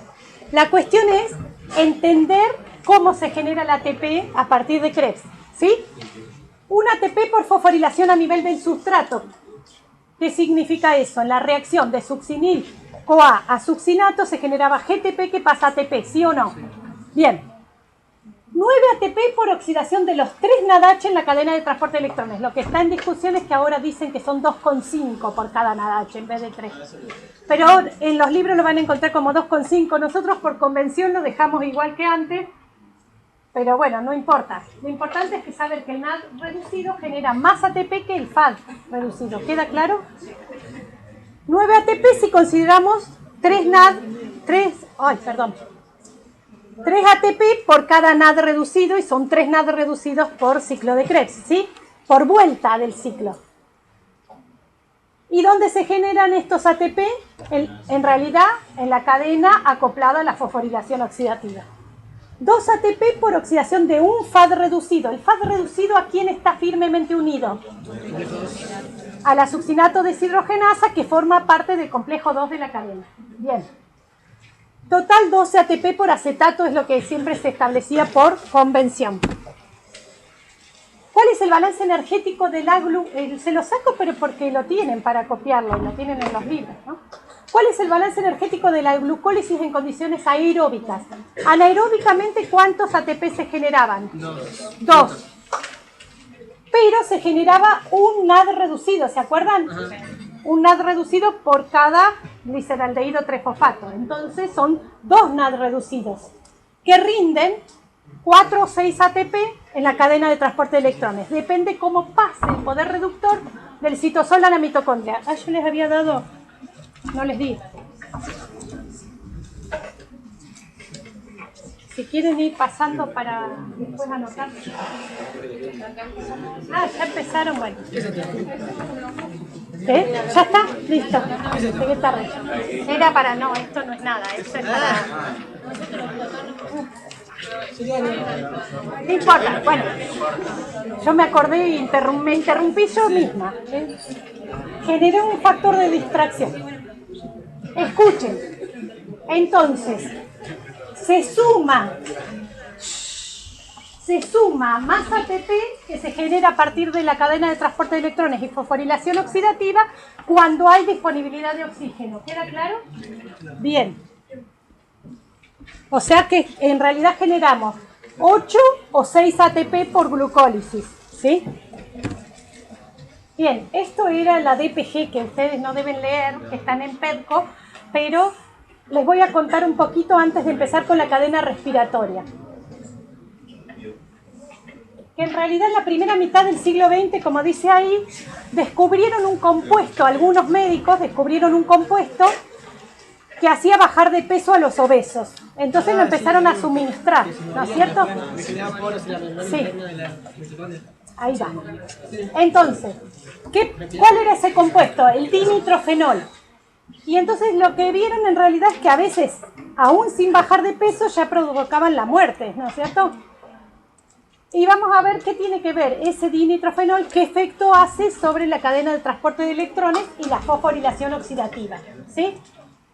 La cuestión es entender cómo se genera el ATP a partir de Krebs, ¿sí? Un ATP por fosforilación a nivel del sustrato. ¿Qué significa eso? En la reacción de succinil-CoA a succinato se generaba GTP que pasa a ATP, ¿sí o no? Bien. 9 ATP por oxidación de los 3 NADH en la cadena de transporte de electrones. Lo que está en discusión es que ahora dicen que son 2,5 por cada NADH en vez de 3. Pero en los libros lo van a encontrar como 2,5. Nosotros por convención lo dejamos igual que antes. Pero bueno, no importa. Lo importante es que saber que el NAD reducido genera más ATP que el FAD reducido. ¿Queda claro? 9 ATP si consideramos 3 ATP por cada NAD reducido y son 3 NAD reducidos por ciclo de Krebs, ¿sí? Por vuelta del ciclo. ¿Y dónde se generan estos ATP? En realidad, en la cadena acoplada a la fosforilación oxidativa. 2 ATP por oxidación de un FAD reducido. ¿El FAD reducido a quién está firmemente unido? A la succinato deshidrogenasa que forma parte del complejo 2 de la cadena. Bien. Total 12 ATP por acetato es lo que siempre se establecía por convención. ¿Cuál es el balance energético del se lo saco pero porque lo tienen para copiarlo, lo tienen en los libros, ¿no? ¿Cuál es el balance energético de la glucólisis en condiciones aeróbicas? Anaeróbicamente, ¿cuántos ATP se generaban? 2. Pero se generaba un NAD reducido, ¿se acuerdan? Un NAD reducido por cada gliceraldehído 3-fosfato. Entonces son 2 NAD reducidos que rinden 4 o 6 ATP en la cadena de transporte de electrones. Depende cómo pase el poder reductor del citosol a la mitocondria. Ah, yo les había dado, no les di. Si quieren ir pasando para después anotar. Ah, ya empezaron, bueno. ¿Ya está? Listo. Llegué tarde. Era para, no, esto no es nada, esto es para... No importa, bueno. Yo me acordé y me interrumpí yo misma. Generé un factor de distracción. Escuchen. Entonces, se suma más ATP que se genera a partir de la cadena de transporte de electrones y fosforilación oxidativa cuando hay disponibilidad de oxígeno. ¿Queda claro? Bien. O sea que en realidad generamos 8 o 6 ATP por glucólisis, ¿sí? Bien, esto era la DPG que ustedes no deben leer, que están en Petco, pero les voy a contar un poquito antes de empezar con la cadena respiratoria. Que en realidad en la primera mitad del siglo XX, como dice ahí, descubrieron un compuesto, algunos médicos descubrieron un compuesto que hacía bajar de peso a los obesos. Entonces lo empezaron a suministrar, ¿no es cierto? Sí. Ahí va. Entonces, ¿cuál era ese compuesto? El dinitrofenol. Y entonces lo que vieron en realidad es que a veces, aún sin bajar de peso, ya provocaban la muerte, ¿no es cierto? Y vamos a ver qué tiene que ver ese dinitrofenol, qué efecto hace sobre la cadena de transporte de electrones y la fosforilación oxidativa, ¿sí?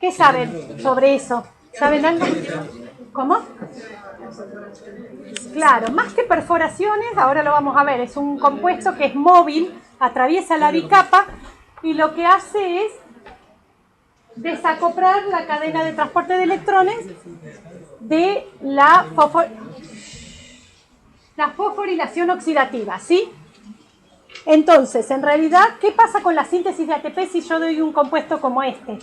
¿Qué saben sobre eso? ¿Saben algo? ¿Cómo? Claro, más que perforaciones, ahora lo vamos a ver, es un compuesto que es móvil, atraviesa la bicapa y lo que hace es desacoplar la cadena de transporte de electrones de la fosforilación oxidativa, ¿sí? Entonces, en realidad, ¿qué pasa con la síntesis de ATP si yo doy un compuesto como este?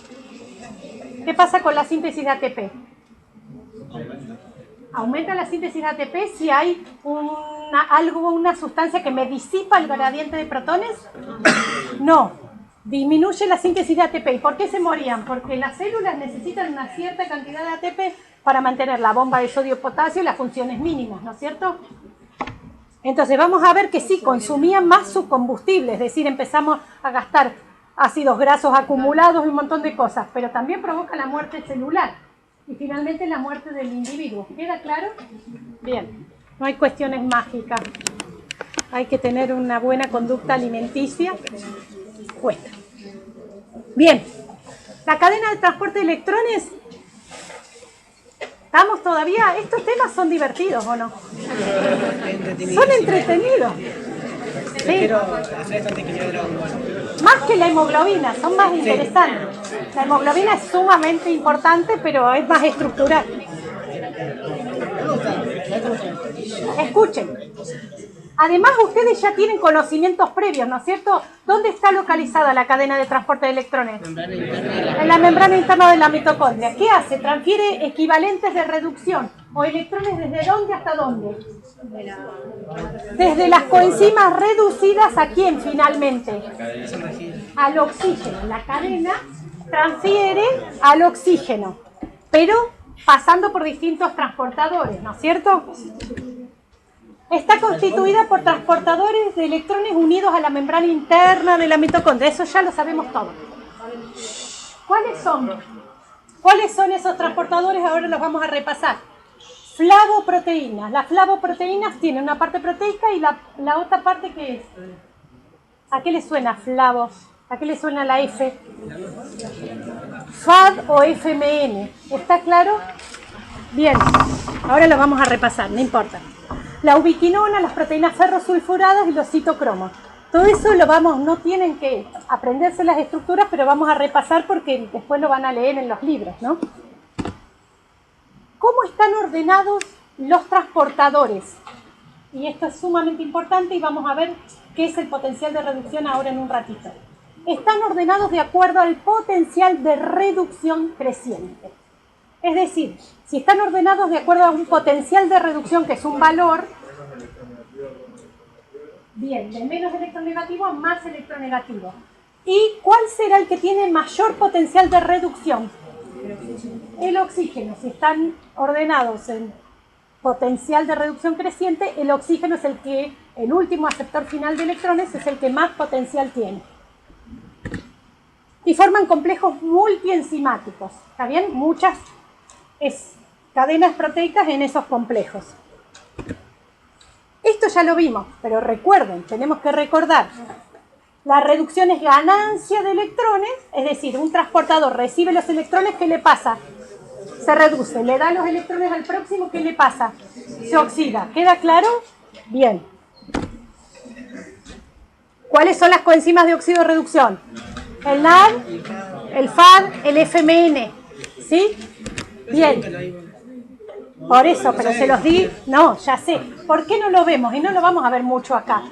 ¿Qué pasa con la síntesis de ATP? ¿Aumenta la síntesis de ATP si hay una sustancia que me disipa el gradiente de protones? No, disminuye la síntesis de ATP. ¿Y por qué se morían? Porque las células necesitan una cierta cantidad de ATP para mantener la bomba de sodio-potasio y las funciones mínimas, ¿no es cierto? Entonces vamos a ver que sí, consumían más su combustible, es decir, empezamos a gastar ácidos grasos acumulados y un montón de cosas, pero también provoca la muerte celular y finalmente la muerte del individuo. ¿Queda claro? Bien, no hay cuestiones mágicas. Hay que tener una buena conducta alimenticia. Cuesta. Bien, la cadena de transporte de electrones. ¿Estamos todavía? Estos temas son divertidos, ¿o no? Son entretenidos. Sí. Más que la hemoglobina, son más interesantes. La hemoglobina es sumamente importante, pero es más estructural. Escuchen. Además, ustedes ya tienen conocimientos previos, ¿no es cierto? ¿Dónde está localizada la cadena de transporte de electrones? En la membrana interna de la mitocondria. ¿Qué hace? Transfiere equivalentes de reducción o electrones ¿desde dónde hasta dónde? Desde las coenzimas reducidas, ¿a quién finalmente? Al oxígeno. La cadena transfiere al oxígeno, pero pasando por distintos transportadores, ¿no es cierto? Está constituida por transportadores de electrones unidos a la membrana interna de la mitocondria. Eso ya lo sabemos todo. ¿Cuáles son? ¿Cuáles son esos transportadores? Ahora los vamos a repasar. Flavoproteínas. Las flavoproteínas tienen una parte proteica y la otra parte, ¿qué es? ¿A qué le suena flavo? ¿A qué le suena la F? FAD o FMN. ¿Está claro? Bien. Ahora lo vamos a repasar, no importa. La ubiquinona, las proteínas ferrosulfuradas y los citocromos. Todo eso lo vamos, no tienen que aprenderse las estructuras, pero vamos a repasar porque después lo van a leer en los libros, ¿no? ¿Cómo están ordenados los transportadores? Y esto es sumamente importante y vamos a ver qué es el potencial de reducción ahora en un ratito. Están ordenados de acuerdo al potencial de reducción creciente. Es decir, si están ordenados de acuerdo a un potencial de reducción, que es un valor, bien, de menos electronegativo a más electronegativo. ¿Y cuál será el que tiene mayor potencial de reducción? El oxígeno. Si están ordenados en potencial de reducción creciente, el oxígeno es el último aceptor final de electrones, es el que más potencial tiene. Y forman complejos multienzimáticos. ¿Está bien? Muchas cadenas proteicas en esos complejos. Esto ya lo vimos, pero recuerden, tenemos que recordar, la reducción es ganancia de electrones, es decir, un transportador recibe los electrones, ¿qué le pasa? Se reduce, le da los electrones al próximo, ¿qué le pasa? Se oxida. ¿Queda claro? Bien. ¿Cuáles son las coenzimas de oxidorreducción? El NAD, el FAD, el FMN, ¿sí? Bien, por eso, pero se los di, no, ya sé. ¿Por qué no lo vemos? Y no lo vamos a ver mucho acá.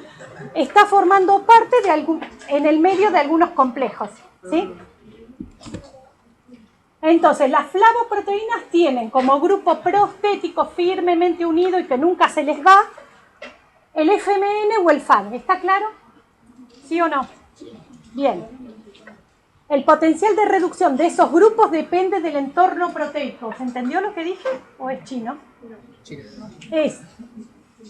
Está formando parte en el medio de algunos complejos, ¿sí? Entonces, las flavoproteínas tienen como grupo prostético firmemente unido y que nunca se les va el FMN o el FAD. ¿Está claro? ¿Sí o no? Bien. El potencial de reducción de esos grupos depende del entorno proteico. ¿Se entendió lo que dije? ¿O es chino?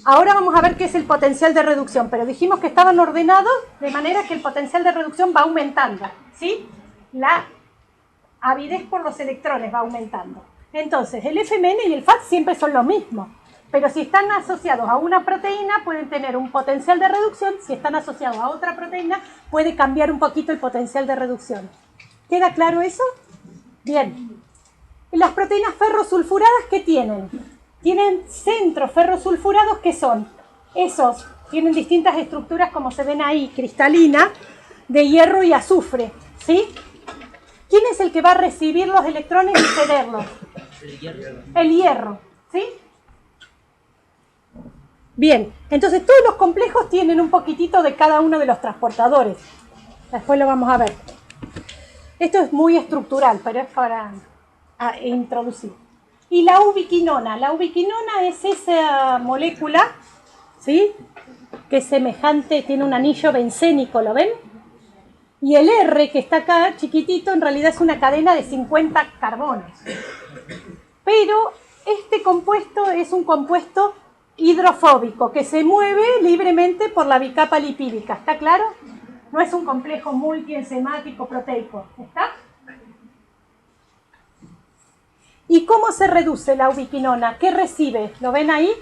Ahora vamos a ver qué es el potencial de reducción, pero dijimos que estaban ordenados de manera que el potencial de reducción va aumentando, ¿sí? La avidez por los electrones va aumentando. Entonces, el FMN y el FAD siempre son lo mismo, pero si están asociados a una proteína pueden tener un potencial de reducción, si están asociados a otra proteína puede cambiar un poquito el potencial de reducción. ¿Queda claro eso? Bien. ¿Y las proteínas ferrosulfuradas qué tienen? Tienen centros ferrosulfurados que son esos, tienen distintas estructuras como se ven ahí, cristalina, de hierro y azufre, ¿sí? ¿Quién es el que va a recibir los electrones y cederlos? El hierro, ¿sí? Bien, entonces todos los complejos tienen un poquitito de cada uno de los transportadores. Después lo vamos a ver. Esto es muy estructural, pero es para introducir. Y la ubiquinona. La ubiquinona es esa molécula, ¿sí? Que es semejante, tiene un anillo bencénico, ¿lo ven? Y el R que está acá, chiquitito, en realidad es una cadena de 50 carbonos. pero este compuesto es un compuesto hidrofóbico que se mueve libremente por la bicapa lipídica. ¿Está claro? No es un complejo multienzimático proteico. ¿Está? ¿Y cómo se reduce la ubiquinona? ¿Qué recibe? ¿Lo ven ahí?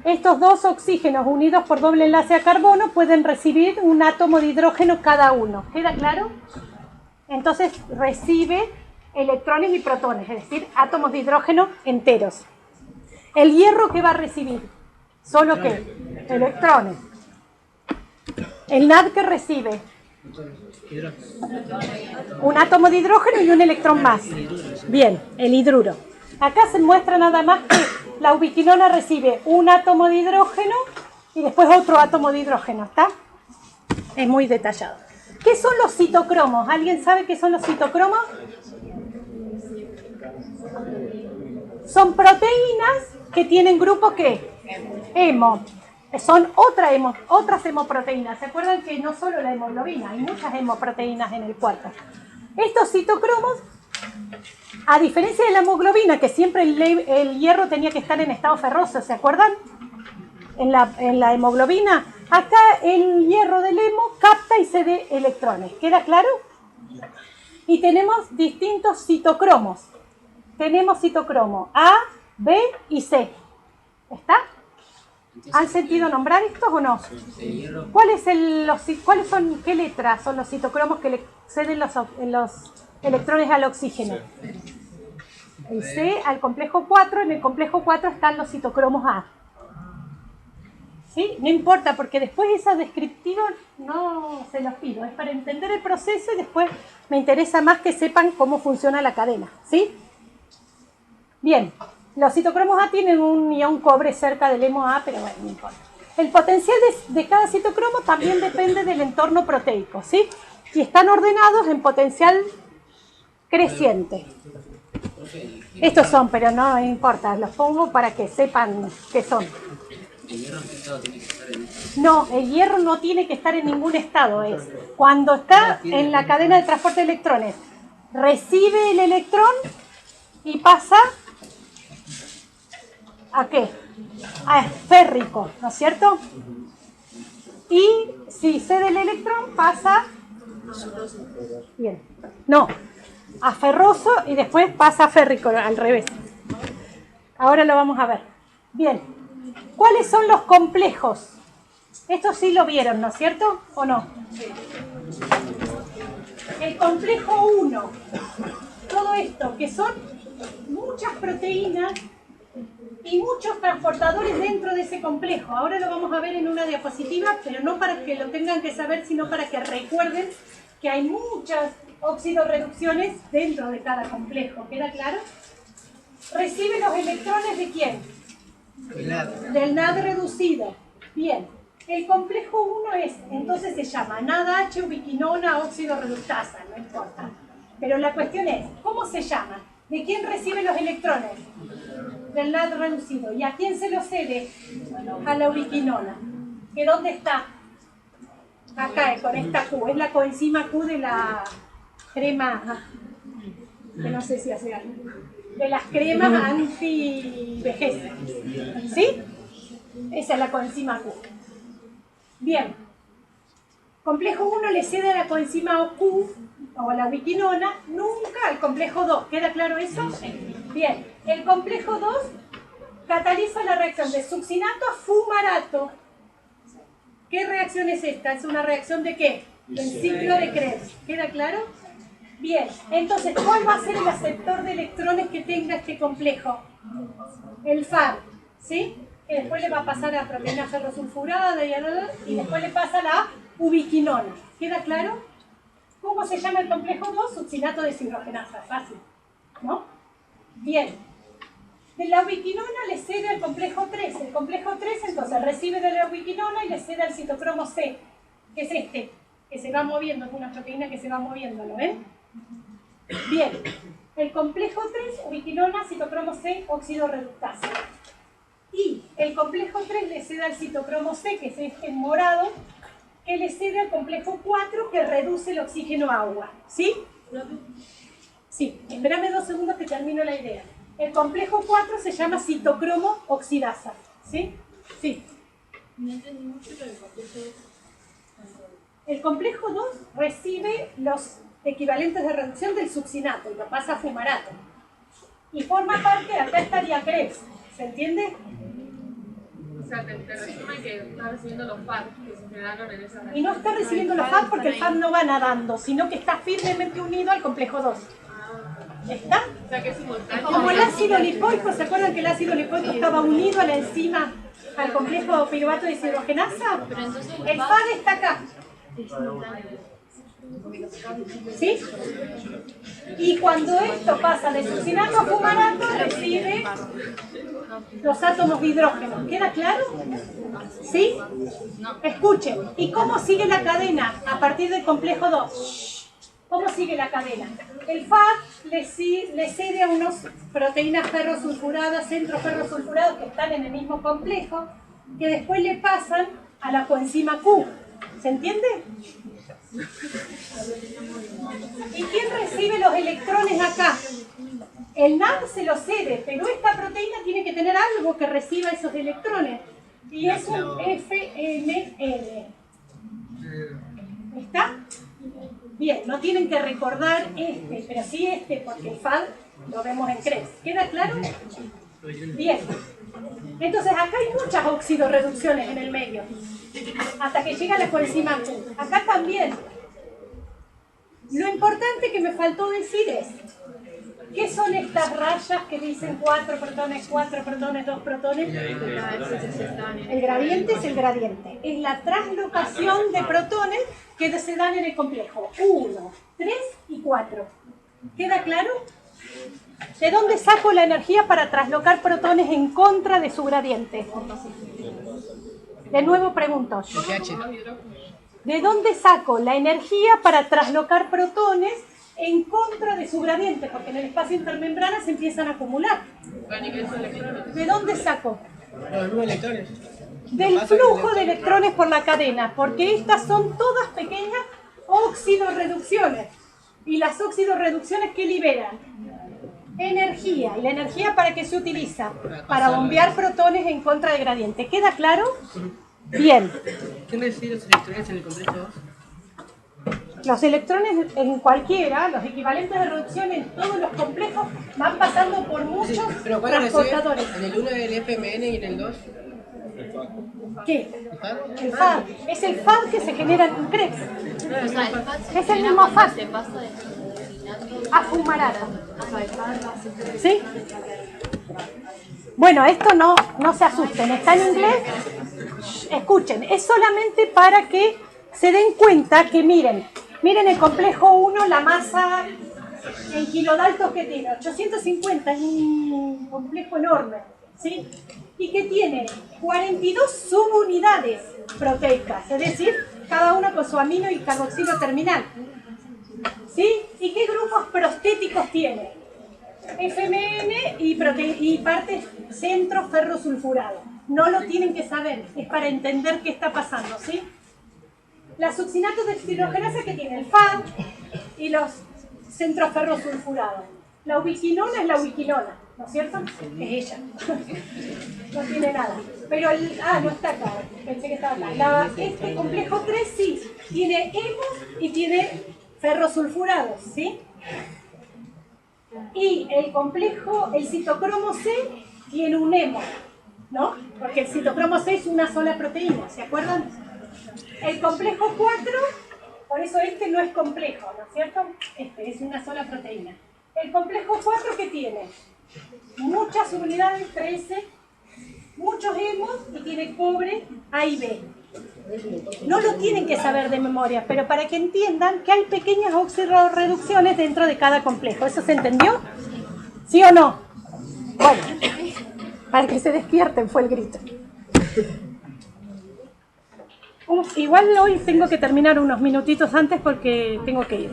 Estos dos oxígenos unidos por doble enlace a carbono pueden recibir un átomo de hidrógeno cada uno. ¿Queda claro? Entonces recibe electrones y protones, es decir, átomos de hidrógeno enteros. ¿El hierro qué va a recibir? ¿Solo qué? Electrones. ¿El NAD qué recibe? Un átomo de hidrógeno y un electrón más. Bien, el hidruro. Acá se muestra nada más que la ubiquinona recibe un átomo de hidrógeno y después otro átomo de hidrógeno, ¿está? Es muy detallado. ¿Qué son los citocromos? ¿Alguien sabe qué son los citocromos? Son proteínas que tienen grupo ¿qué? Hemo. Son otras hemoproteínas. ¿Se acuerdan que no solo la hemoglobina, hay muchas hemoproteínas en el cuerpo? Estos citocromos, a diferencia de la hemoglobina, que siempre el hierro tenía que estar en estado ferroso, ¿se acuerdan? En la hemoglobina, acá el hierro del hemo capta y cede electrones. ¿Queda claro? Y tenemos distintos citocromos. Tenemos citocromo A, B y C. ¿Está? ¿Han sentido nombrar estos o no? ¿Qué letras son los citocromos que le ceden los electrones al oxígeno? El C al complejo 4, en el complejo 4 están los citocromos A. ¿Sí? No importa, porque después esa descriptiva no se los pido, es para entender el proceso y después me interesa más que sepan cómo funciona la cadena. ¿Sí? Bien. Los citocromos A tienen un ion cobre cerca del hemo A, pero bueno, no importa. El potencial de cada citocromo también depende del entorno proteico, ¿sí? Y están ordenados en potencial creciente. Estos son, pero no importa, los pongo para que sepan qué son. ¿El hierro en qué estado tiene que estar en esto? No, el hierro no tiene que estar en ningún estado. Es cuando está en la cadena de transporte de electrones, recibe el electrón y pasa... ¿a qué? A férrico, ¿no es cierto? Y si cede el electrón pasa... Bien. No, a ferroso y después pasa a férrico, al revés. Ahora lo vamos a ver. Bien. ¿Cuáles son los complejos? Esto sí lo vieron, ¿no es cierto? ¿O no? El complejo 1. Todo esto, que son muchas proteínas y muchos transportadores dentro de ese complejo. Ahora lo vamos a ver en una diapositiva, pero no para que lo tengan que saber, sino para que recuerden que hay muchas oxidorreducciones dentro de cada complejo. ¿Queda claro? Recibe los electrones ¿de quién? Del NAD reducido. Bien. El complejo 1 es, entonces se llama NADH, ubiquinona, óxido reductasa, no importa. Pero la cuestión es, ¿cómo se llama? ¿De quién recibe los electrones? Del NAD reducido. ¿Y a quién se lo cede? A la ubiquinona. ¿Que dónde está? Acá, con esta Q. Es la coenzima Q de la crema, que no sé si hace algo. De las cremas anti-vejez. ¿Sí? Esa es la coenzima Q. Bien. Complejo 1 le cede a la coenzima Q, o a la ubiquinona, nunca al complejo 2. ¿Queda claro eso? Bien. El complejo 2 cataliza la reacción de succinato a fumarato. ¿Qué reacción es esta? ¿Es una reacción de qué? Del ciclo de Krebs. ¿Queda claro? Bien. Entonces, ¿cuál va a ser el aceptor de electrones que tenga este complejo? El FAR. ¿Sí? Que después le va a pasar a proteína ferrosulfurada y después le pasa a la ubiquinona. ¿Queda claro? ¿Cómo se llama el complejo 2? Succinato deshidrogenasa. Fácil. ¿No? Bien. De la ubiquinona le cede al complejo 3. El complejo 3 entonces recibe de la ubiquinona y le cede al citocromo C, que es este, que se va moviendo, es una proteína que se va moviendo, ¿lo ven? Bien. El complejo 3, ubiquinona, citocromo C, óxido reductasa. Y el complejo 3 le cede al citocromo C, que es este en morado, que le cede al complejo 4, que reduce el oxígeno a agua. ¿Sí? Sí, espérame 2 segundos que termino la idea. El complejo 4 se llama citocromo oxidasa. ¿Sí? Sí. No entendí mucho lo del complejo. El complejo 2 recibe los equivalentes de reducción del succinato y lo pasa a fumarato. Y forma parte, acá estaría Krebs. ¿Se entiende? O sea, te resume que está recibiendo los FAD que se generaron en esa Y no está recibiendo los FAD porque el FAD no va nadando, sino que está firmemente unido al complejo 2. ¿Está? O sea, que es simultáneo. Como el ácido lipoico, ¿se acuerdan que el ácido lipoico estaba unido a la enzima, al complejo piruvato de deshidrogenasa? Pero entonces El FAD está acá. es simultáneo. ¿Sí? Y cuando esto pasa de succinato a fumarato, recibe los átomos de hidrógeno. ¿Queda claro? ¿Sí? Escuchen. ¿Y cómo sigue la cadena a partir del complejo 2? ¿Cómo sigue la cadena? El FAD le cede a unas proteínas ferrosulfuradas, centroferrosulfurados que están en el mismo complejo, que después le pasan a la coenzima Q. ¿Se entiende? ¿Y quién recibe los electrones acá? El NAD se los cede, pero esta proteína tiene que tener algo que reciba esos electrones. Y es un FNL. ¿Está? Bien, no tienen que recordar este, pero sí este, porque el FAD lo vemos en Krebs. ¿Queda claro? Bien. Entonces acá hay muchas oxidorreducciones en el medio, hasta que llega la coenzima Q. Acá también. Lo importante que me faltó decir es, ¿qué son estas rayas que dicen 4 protones, 2 protones? El gradiente es el gradiente. Es la translocación de protones que se dan en el complejo 1, 3 y 4. ¿Queda claro? ¿De dónde saco la energía para traslocar protones en contra de su gradiente? De nuevo pregunto. ¿De dónde saco la energía para traslocar protones en contra de su gradiente? Porque en el espacio intermembrana se empiezan a acumular. ¿De dónde saco? Los electrones. Del flujo de electrones por la cadena, porque estas son todas pequeñas oxidorreducciones. ¿Y las oxidorreducciones qué liberan? Energía. ¿Y la energía para qué se utiliza? Para bombear protones en contra del gradiente. ¿Queda claro? Bien. ¿Quién recibe los electrones en el complejo 2? Los electrones en cualquiera, los equivalentes de reducción en todos los complejos, van pasando por muchos ¿Pero cuál recibe? transportadores. ¿En el 1 el FMN y en el 2? ¿Qué? ¿El FAD? El FAD. Es el FAD que se genera en Krebs. O sea, el FAD se Es el genera mismo cuando FAD. se pasa de succinato A fumarato. a el FAD hace ¿Sí? Bueno, esto no se asusten. Está en inglés. Escuchen, es solamente para que se den cuenta que miren el complejo 1, la masa en kilodaltos que tiene, 850, es un complejo enorme, ¿sí? Y que tiene 42 subunidades proteicas, es decir, cada una con su amino y carboxilo terminal, ¿sí? ¿Y qué grupos prostéticos tiene? FMN y partes centroferrosulfurado. No lo tienen que saber, es para entender qué está pasando, ¿sí? La succinato de deshidrogenasa que tiene el FAD y los centroferrosulfurados. La ubiquinona es la ubiquinona, ¿no es cierto? Es ella. No tiene nada. Pero no está acá, pensé que estaba acá. Este complejo 3 sí, tiene hemos y tiene ferrosulfurados, ¿sí? Y el complejo, el citocromo C, tiene un hemo, ¿no? Porque el citocromo C es una sola proteína, ¿se acuerdan? El complejo 4, por eso este no es complejo, ¿no es cierto? Este es una sola proteína. El complejo 4 que tiene muchas unidades, 13, muchos hemos y tiene cobre A y B. No lo tienen que saber de memoria, pero para que entiendan que hay pequeñas oxidorreducciones dentro de cada complejo. ¿Eso se entendió? ¿Sí o no? Bueno, para que se despierten fue el grito. Igual hoy tengo que terminar unos minutitos antes porque tengo que ir.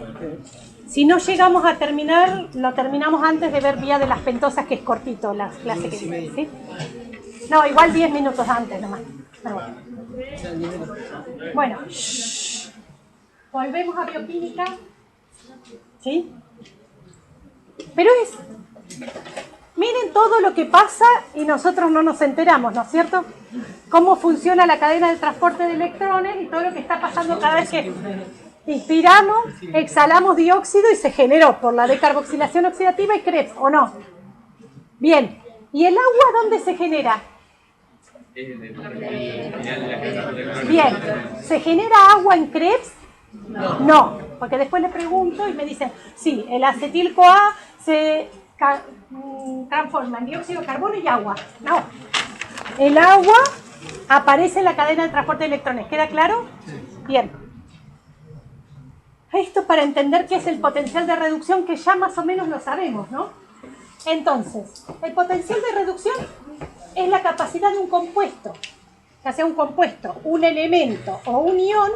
Si no llegamos a terminar, lo terminamos antes de ver Vía de las Pentosas, que es cortito la clase que viene, ¿sí? No, igual 10 minutos antes nomás. Pero bueno, volvemos a bioquímica, ¿sí? Pero Miren todo lo que pasa y nosotros no nos enteramos, ¿no es cierto? Cómo funciona la cadena de transporte de electrones y todo lo que está pasando cada vez que inspiramos, exhalamos dióxido y se generó por la decarboxilación oxidativa y Krebs, ¿o no? Bien, ¿y el agua dónde se genera? Bien, ¿se genera agua en Krebs? No, porque después le pregunto y me dicen, sí, el acetil-CoA se transforma en dióxido de carbono y agua. No, el agua aparece en la cadena de transporte de electrones, ¿queda claro? Bien. Esto para entender qué es el potencial de reducción, que ya más o menos lo sabemos, ¿no? Entonces, el potencial de reducción es la capacidad de un compuesto, ya sea un compuesto, un elemento o un ion,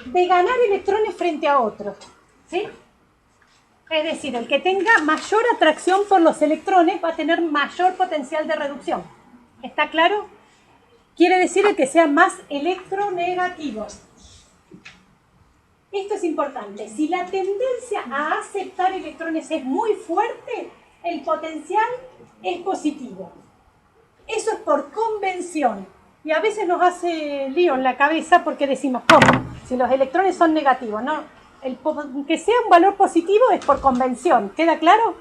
de ganar electrones frente a otros, ¿sí? Es decir, el que tenga mayor atracción por los electrones va a tener mayor potencial de reducción. ¿Está claro? Quiere decir el que sea más electronegativo. Esto es importante. Si la tendencia a aceptar electrones es muy fuerte, el potencial es positivo. Eso es por convención. Y a veces nos hace lío en la cabeza porque decimos, ¿cómo? Si los electrones son negativos, ¿no? Que sea un valor positivo es por convención. ¿Queda claro?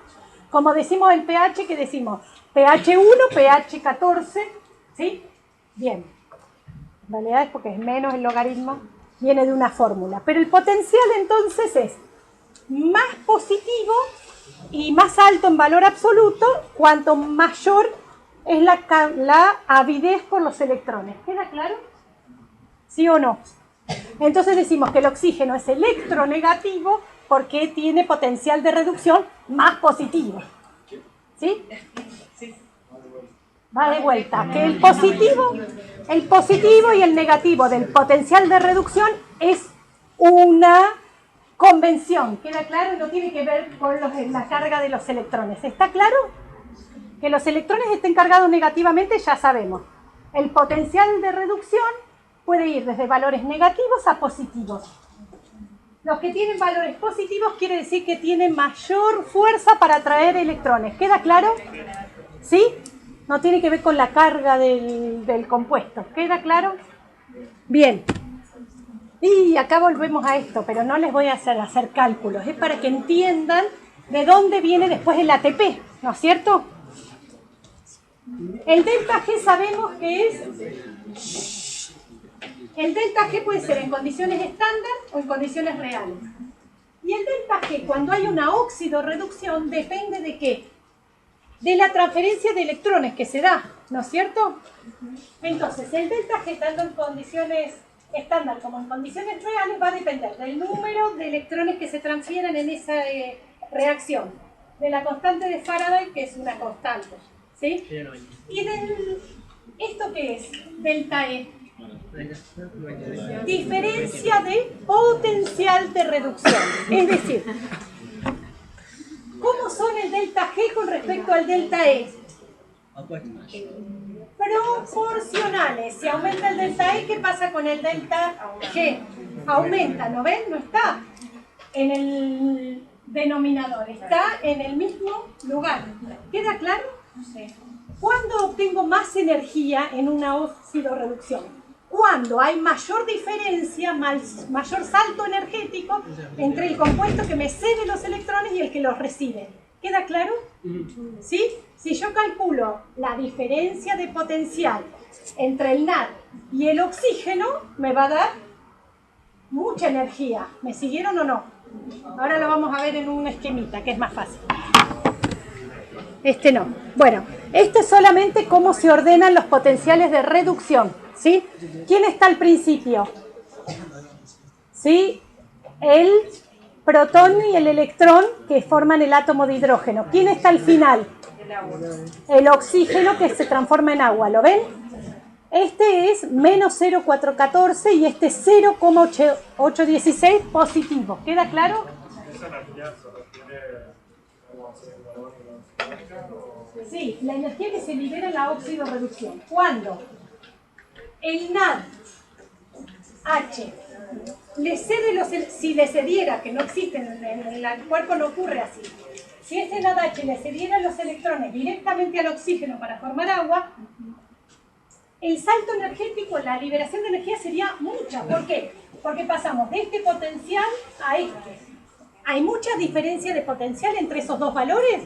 Como decimos el pH, que decimos pH 1, pH 14, ¿sí? Bien. En realidad es porque es menos el logaritmo, viene de una fórmula. Pero el potencial entonces es más positivo y más alto en valor absoluto cuanto mayor es la avidez por los electrones. ¿Queda claro? ¿Sí o no? Entonces decimos que el oxígeno es electronegativo porque tiene potencial de reducción más positivo. ¿Sí? Va de vuelta. Que el positivo y el negativo del potencial de reducción es una convención. ¿Queda claro? No tiene que ver con la carga de los electrones. ¿Está claro? Que los electrones estén cargados negativamente ya sabemos. El potencial de reducción puede ir desde valores negativos a positivos. Los que tienen valores positivos quiere decir que tienen mayor fuerza para atraer electrones. ¿Queda claro? ¿Sí? No tiene que ver con la carga del compuesto. ¿Queda claro? Bien. Y acá volvemos a esto, pero no les voy a hacer cálculos. Es para que entiendan de dónde viene después el ATP, ¿no es cierto? El delta G sabemos que es... El delta G puede ser en condiciones estándar o en condiciones reales. Y el delta G, cuando hay una óxido-reducción, depende de ¿qué? De la transferencia de electrones que se da, ¿no es cierto? Entonces, el delta G, tanto en condiciones estándar como en condiciones reales, va a depender del número de electrones que se transfieren en esa reacción, de la constante de Faraday, que es una constante, ¿sí? Y ¿esto qué es? Delta E. Diferencia de potencial de reducción. Es decir, ¿cómo son el delta G con respecto al delta E? Proporcionales. Si aumenta el delta E, ¿qué pasa con el delta G? Aumenta, ¿no ven? No está en el denominador, está en el mismo lugar. ¿Queda claro? ¿Cuándo obtengo más energía en una óxido-reducción? Cuando hay mayor diferencia, mayor salto energético entre el compuesto que me cede los electrones y el que los recibe. ¿Queda claro? ¿Sí? Si yo calculo la diferencia de potencial entre el NAD y el oxígeno, me va a dar mucha energía. ¿Me siguieron o no? Ahora lo vamos a ver en un esquemita, que es más fácil. Este no. Bueno, esto es solamente cómo se ordenan los potenciales de reducción, ¿sí? ¿Quién está al principio? ¿Sí? El protón y el electrón que forman el átomo de hidrógeno. ¿Quién está al final? El oxígeno que se transforma en agua, ¿lo ven? Este es menos 0,414 y este 0,816 positivo. ¿Queda claro? Sí, la energía que se libera en la óxido-reducción. ¿Cuándo? El NAD H le cede si le cediera, que no existe en el cuerpo, no ocurre así. si ese NADH le cediera los electrones directamente al oxígeno para formar agua, el salto energético, la liberación de energía sería mucha. ¿Por qué? Porque pasamos de este potencial a este. ¿Hay mucha diferencia de potencial entre esos dos valores?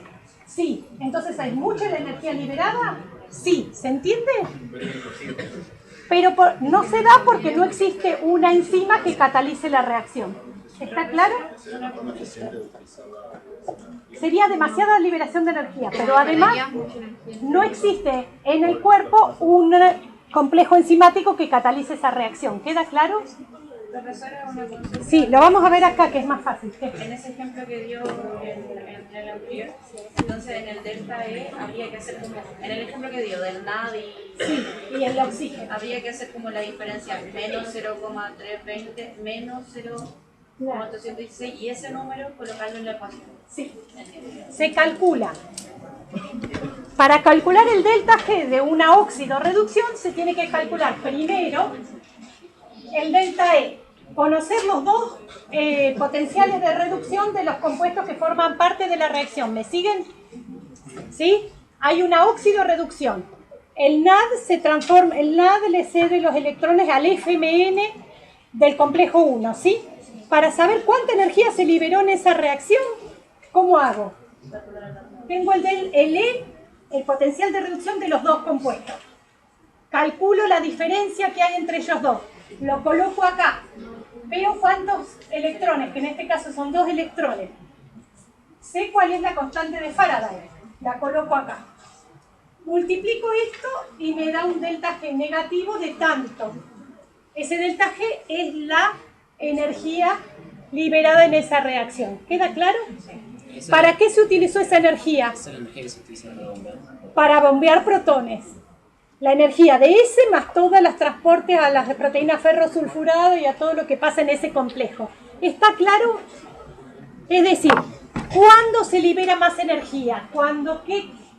Sí. Entonces, ¿hay mucha la energía liberada? Sí. ¿Se entiende? Pero no se da porque no existe una enzima que catalice la reacción. ¿Está claro? Sería demasiada liberación de energía, pero además no existe en el cuerpo un complejo enzimático que catalice esa reacción. ¿Queda claro? Profesora, una consulta. Sí, lo vamos a ver acá, que es más fácil. En ese ejemplo que dio en el anterior, entonces en el delta E habría que hacer como, en el ejemplo que dio del NAD Y el oxígeno. habría que hacer como la diferencia, menos 0,320, menos 0,816, y ese número colocarlo en la ecuación. Sí. Se calcula. Para calcular el delta G de una óxido reducción se tiene que calcular primero el delta E, conocer los dos potenciales de reducción de los compuestos que forman parte de la reacción. ¿Me siguen? ¿Sí? Hay una óxido reducción. El NAD se transforma, el NAD le cede los electrones al FMN del complejo 1, ¿sí? Para saber cuánta energía se liberó en esa reacción, ¿cómo hago? Tengo el E, el potencial de reducción de los dos compuestos. Calculo la diferencia que hay entre ellos dos. Lo coloco acá. Veo cuántos electrones, que en este caso son 2 electrones. Sé cuál es la constante de Faraday. La coloco acá. Multiplico esto y me da un delta G negativo de tanto. Ese delta G es la energía liberada en esa reacción. ¿Queda claro? ¿Para qué se utilizó esa energía? Esa energía que se utiliza para bombear. Para bombear protones. La energía de ese más todas las transportes a las proteínas ferrosulfuradas y a todo lo que pasa en ese complejo. ¿Está claro? Es decir, ¿cuándo se libera más energía? Cuando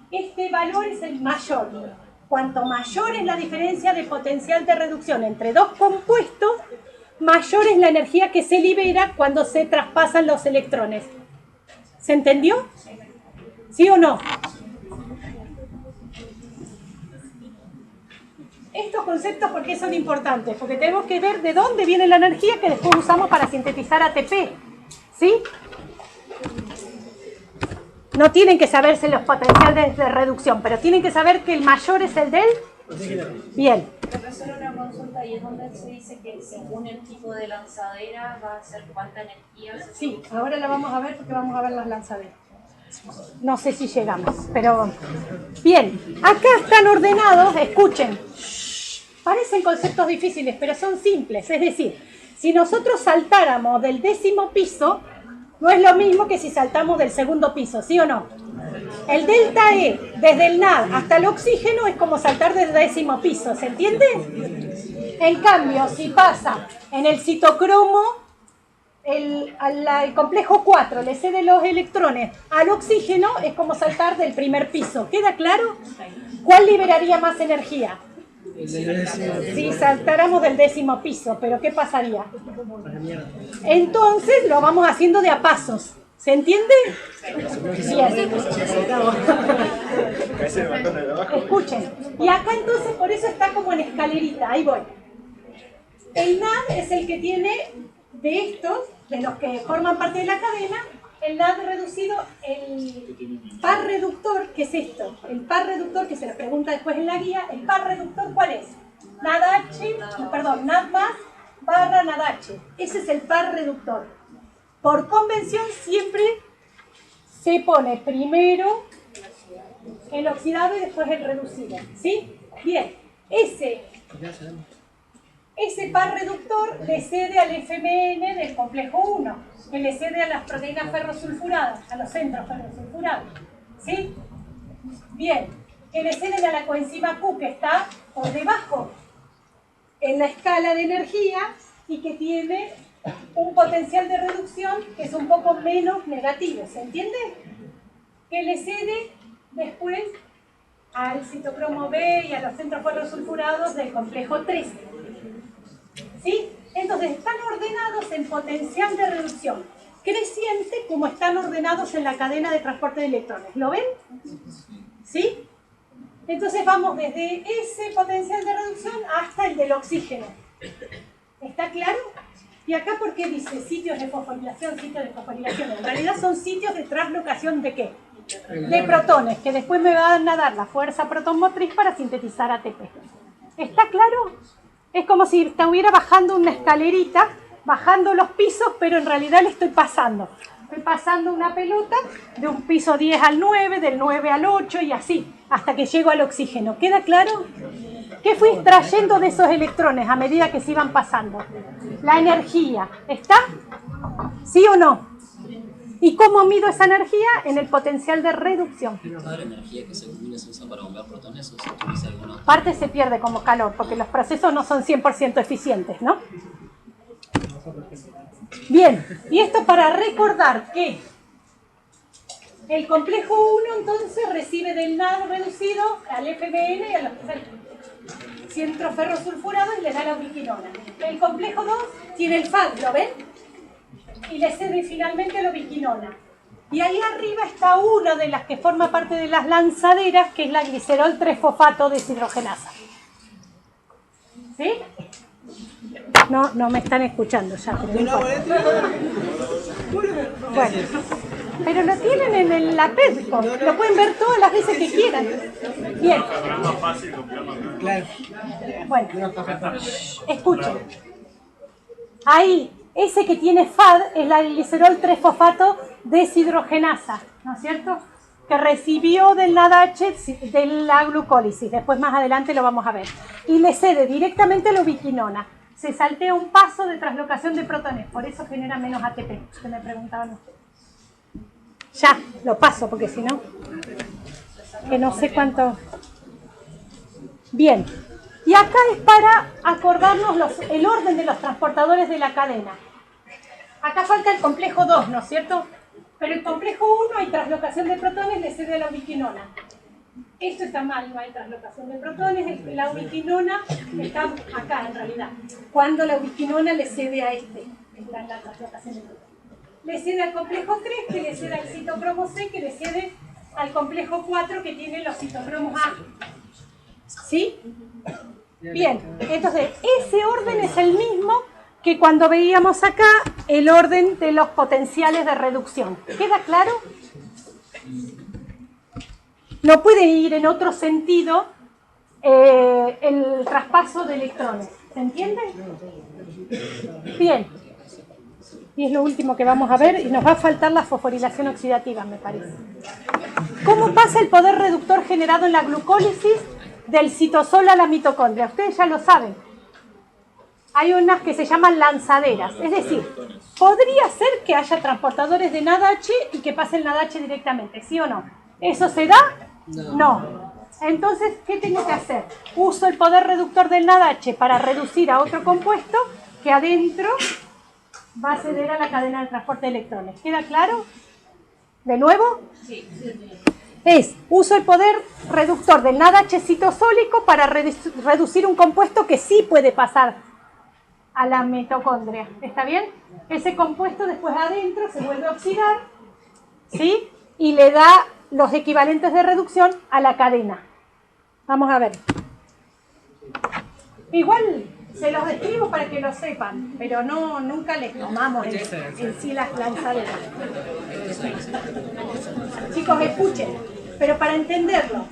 este valor es el mayor. Cuanto mayor es la diferencia de potencial de reducción entre dos compuestos, mayor es la energía que se libera cuando se traspasan los electrones. ¿Se entendió? ¿Sí o no? Estos conceptos, ¿por qué son importantes? Porque tenemos que ver de dónde viene la energía que después usamos para sintetizar ATP. ¿Sí? No tienen que saberse los potenciales de reducción, pero tienen que saber que el mayor es el del... Bien. Profesor, una consulta, y es donde se dice que según el tipo de lanzadera va a ser cuánta energía se... Sí, ahora la vamos a ver porque vamos a ver las lanzaderas. No sé si llegamos, pero... Bien, acá están ordenados, escuchen. Parecen conceptos difíciles, pero son simples. Es decir, si nosotros saltáramos del 10º piso, no es lo mismo que si saltamos del 2º piso, ¿sí o no? El delta E, desde el NAD hasta el oxígeno, es como saltar del 10º piso, ¿se entiende? En cambio, si pasa en el citocromo, el complejo 4 le cede los electrones al oxígeno, es como saltar del 1er piso. ¿Queda claro? ¿Cuál liberaría más energía? Si saltáramos del 10º piso, pero ¿qué pasaría? Entonces lo vamos haciendo de a pasos. ¿Se entiende? Bien. Escuchen. Y acá entonces por eso está como en escalerita. Ahí voy. El NAD es el que tiene de estos, de los que forman parte de la cadena, el NAD reducido, el par reductor, ¿qué es esto? El par reductor, que se les pregunta después en la guía, ¿el par reductor cuál es? NAD más barra NADH. Ese es el par reductor. Por convención siempre se pone primero el oxidado y después el reducido. ¿Sí? Bien. Ese par reductor le cede al FMN del complejo 1, que le cede a las proteínas ferrosulfuradas, a los centros ferrosulfurados. ¿Sí? Bien. Que le ceden a la coenzima Q, que está por debajo en la escala de energía y que tiene un potencial de reducción que es un poco menos negativo. ¿Se entiende? Que le cede después al citocromo B y a los centros ferrosulfurados del complejo 3. ¿Sí? Entonces están ordenados en potencial de reducción. creciente como están ordenados en la cadena de transporte de electrones. ¿Lo ven? ¿Sí? Entonces vamos desde ese potencial de reducción hasta el del oxígeno. ¿Está claro? Y acá, ¿por qué dice sitios de fosforilación, sitios de fosforilación? En realidad son sitios de translocación ¿de qué? De protones, que después me van a dar la fuerza protonmotriz para sintetizar ATP. ¿Está claro? Es como si estuviera bajando una escalerita, bajando los pisos, pero en realidad le estoy pasando. Estoy pasando una pelota de un piso 10 al 9, del 9 al 8 y así, hasta que llego al oxígeno. ¿Queda claro? ¿Qué fui extrayendo de esos electrones a medida que se iban pasando? La energía. ¿Está? ¿Sí o no? ¿Y cómo mido esa energía? En el potencial de reducción. ¿Toda la energía que se acumula se usa para bombear protones o se utiliza alguna otra? Parte se pierde como calor, porque los procesos no son 100% eficientes, ¿no? Bien, y esto para recordar que el complejo 1 entonces recibe del NAD reducido al FBN y a los cientroferrosulfurados y le da la ubiquinona. El complejo 2 tiene el FAD, ¿lo ven? Y le cede finalmente la ubiquinona. Y ahí arriba está una de las que forma parte de las lanzaderas, que es la glicerol 3-fosfato deshidrogenasa. ¿Sí? No me están escuchando ya, pero no importa. Bueno, pero lo tienen en la PEDCO, lo pueden ver todas las veces que quieran. Bien. Bueno, escuchen. Ahí, ese que tiene FAD es la glicerol 3-fosfato deshidrogenasa, ¿no es cierto? Que recibió del NADH de la glucólisis, después más adelante lo vamos a ver. Y le cede directamente la ubiquinona. Se saltea un paso de translocación de protones, por eso genera menos ATP, que me preguntaban ustedes. Ya, lo paso, porque si no, que no sé cuánto. Bien, y acá es para acordarnos el orden de los transportadores de la cadena. Acá falta el complejo 2, ¿no es cierto? Pero el complejo 1 hay translocación de protones, le cede la ubiquinona. Esto está mal, no hay translocación de protones, la ubiquinona está acá en realidad. Cuando la ubiquinona le cede a está en la translocación de protones. Le cede al complejo 3, que le cede al citocromo C, que le cede al complejo 4, que tiene los citocromos A. ¿Sí? Bien, entonces ese orden es el mismo que cuando veíamos acá el orden de los potenciales de reducción. ¿Queda claro? No puede ir en otro sentido el traspaso de electrones. ¿Se entiende? Bien. Y es lo último que vamos a ver, y nos va a faltar la fosforilación oxidativa, me parece. ¿Cómo pasa el poder reductor generado en la glucólisis del citosol a la mitocondria? Ustedes ya lo saben. Hay unas que se llaman lanzaderas, es decir, podría ser que haya transportadores de NADH y que pase el NADH directamente, ¿sí o no? ¿Eso se da? No. Entonces, ¿qué tengo que hacer? Uso el poder reductor del NADH para reducir a otro compuesto que adentro va a ceder a la cadena de transporte de electrones. ¿Queda claro? ¿De nuevo? Sí. Uso el poder reductor del NADH citosólico para reducir un compuesto que sí puede pasar a la mitocondria. ¿Está bien? Ese compuesto después adentro se vuelve a oxidar, ¿sí? Y le da los equivalentes de reducción a la cadena. Vamos a ver. Igual se los describo para que lo sepan, pero nunca les tomamos en sí las lanzaderas. Chicos, escuchen, pero para entenderlo.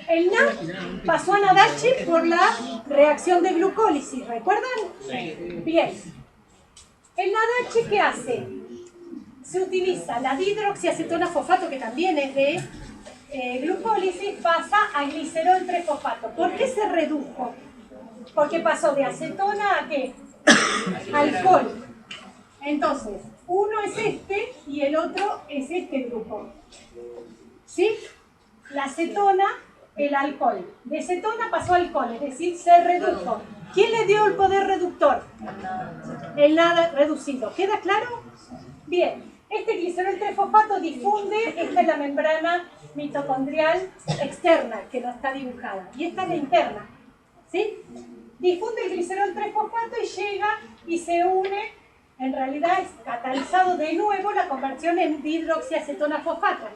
El NAD pasó a NADH por la reacción de glucólisis, ¿recuerdan? Sí. Bien. ¿El NADH qué hace? Se utiliza la dihidroxiacetona fosfato, que también es de glucólisis, pasa a glicerol 3-fosfato. ¿Por qué se redujo? Porque pasó de acetona a ¿qué? Alcohol. Entonces, uno es este y el otro es este grupo. ¿Sí? La acetona, el alcohol. De cetona pasó a alcohol, es decir, se redujo. ¿Quién le dio el poder reductor? El NAD reducido. ¿Queda claro? Bien. Este glicerol 3-fosfato difunde, esta es la membrana mitocondrial externa, que no está dibujada, y esta es la interna, ¿sí? Difunde el glicerol 3-fosfato y llega y se une En realidad es catalizado de nuevo la conversión en dihidroxiacetona fosfato.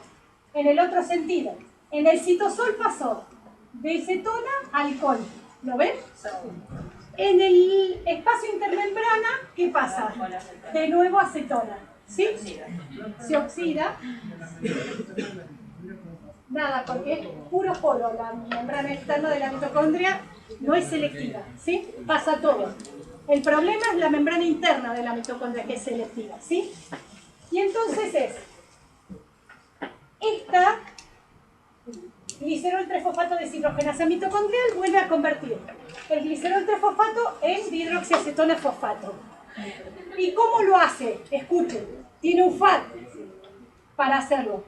En el otro sentido, en el citosol pasó de cetona a alcohol. ¿Lo ven? En el espacio intermembrana, ¿qué pasa? De nuevo acetona. ¿Sí? Se oxida. Nada, porque es puro polo. La membrana externa de la mitocondria no es selectiva. ¿Sí? Pasa todo. El problema es la membrana interna de la mitocondria, que es selectiva. ¿Sí? Y entonces es esta glicerol 3-fosfato deshidrogenasa mitocondrial vuelve a convertir el glicerol 3-fosfato en dihidroxiacetona fosfato. ¿Y cómo lo hace? Escuchen, tiene un FAD para hacerlo.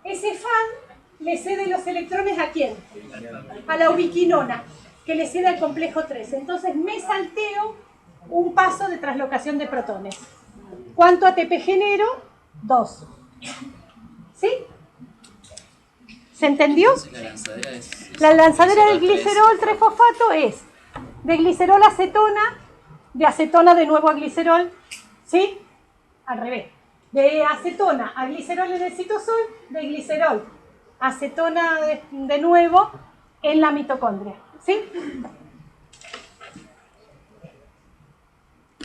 Ese FAD le cede los electrones ¿a quién? A la ubiquinona, que le cede al complejo 3. Entonces me salteo un paso de translocación de protones. ¿Cuánto ATP genero? 2. ¿Sí? ¿Se entendió? La lanzadera del glicerol 3-fosfato es de glicerol a acetona, de acetona de nuevo a glicerol, ¿sí? Al revés. De acetona a glicerol en el citosol, de glicerol a acetona de nuevo en la mitocondria, ¿sí?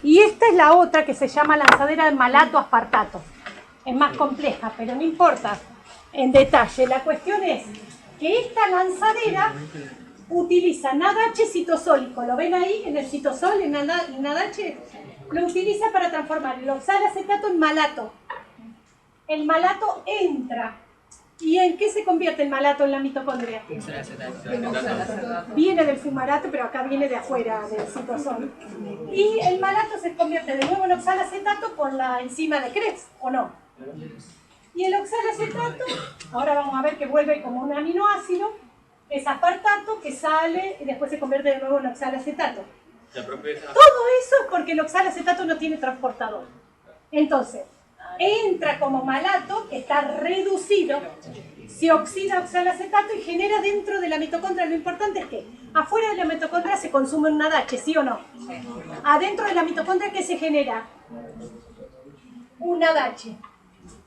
Y esta es la otra que se llama lanzadera de malato-aspartato. Es más compleja, pero no importa en detalle. La cuestión es que esta lanzadera utiliza NADH citosólico. ¿Lo ven ahí en el citosol, en NADH? Lo utiliza para transformar el oxalacetato en malato. El malato entra. ¿Y en qué se convierte el malato en la mitocondria? Viene del fumarato, pero acá viene de afuera, del citosol. Y el malato se convierte de nuevo en oxalacetato por la enzima de Krebs, ¿o no? Y el oxalacetato, ahora vamos a ver que vuelve como un aminoácido, es aspartato que sale y después se convierte de nuevo en oxalacetato. Todo eso es porque el oxalacetato no tiene transportador. Entonces, entra como malato, que está reducido, se oxida oxalacetato y genera dentro de la mitocondria. Lo importante es que afuera de la mitocondria se consume un NADH, ¿sí o no? Adentro de la mitocondria, ¿qué se genera? Un NADH.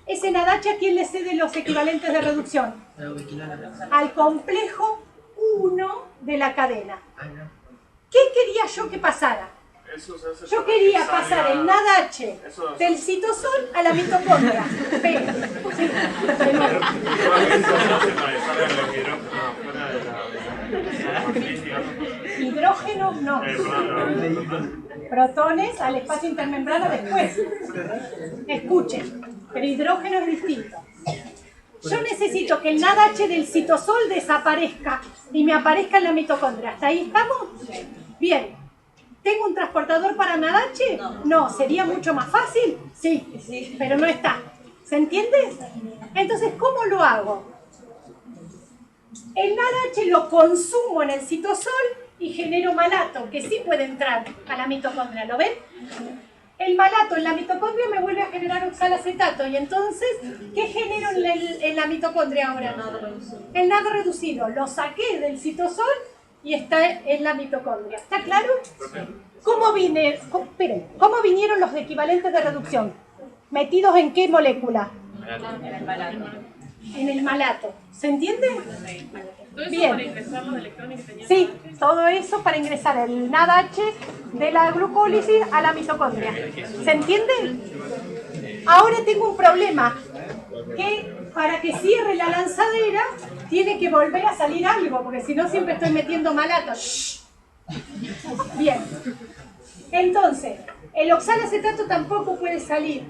Ese NADH, ¿a quién le cede los equivalentes de reducción? Al complejo 1 de la cadena. ¿Qué quería yo que pasara? Yo quería pasar el NADH del citosol a la mitocondria. Hidrógeno no. Protones al espacio intermembrana después. Escuchen, pero hidrógeno es distinto. Yo necesito que el NADH del citosol desaparezca y me aparezca en la mitocondria. ¿Hasta ahí estamos? Bien. ¿Tengo un transportador para NADH? No. ¿Sería mucho más fácil? Sí, pero no está. ¿Se entiende? Entonces, ¿cómo lo hago? El NADH lo consumo en el citosol y genero malato, que sí puede entrar a la mitocondria. ¿Lo ven? El malato en la mitocondria me vuelve a generar oxalacetato. Y entonces, ¿qué genero en la mitocondria ahora? El NAD reducido. Lo saqué del citosol y está en la mitocondria. ¿Está claro? ¿Cómo vinieron los equivalentes de reducción? ¿Metidos en qué molécula? En el malato. ¿Se entiende? Bien. Sí, todo eso para ingresar el NADH de la glucólisis a la mitocondria. ¿Se entiende? Ahora tengo un problema, que para que cierre la lanzadera tiene que volver a salir algo, porque si no siempre estoy metiendo malato. Bien. Entonces, el oxalacetato tampoco puede salir.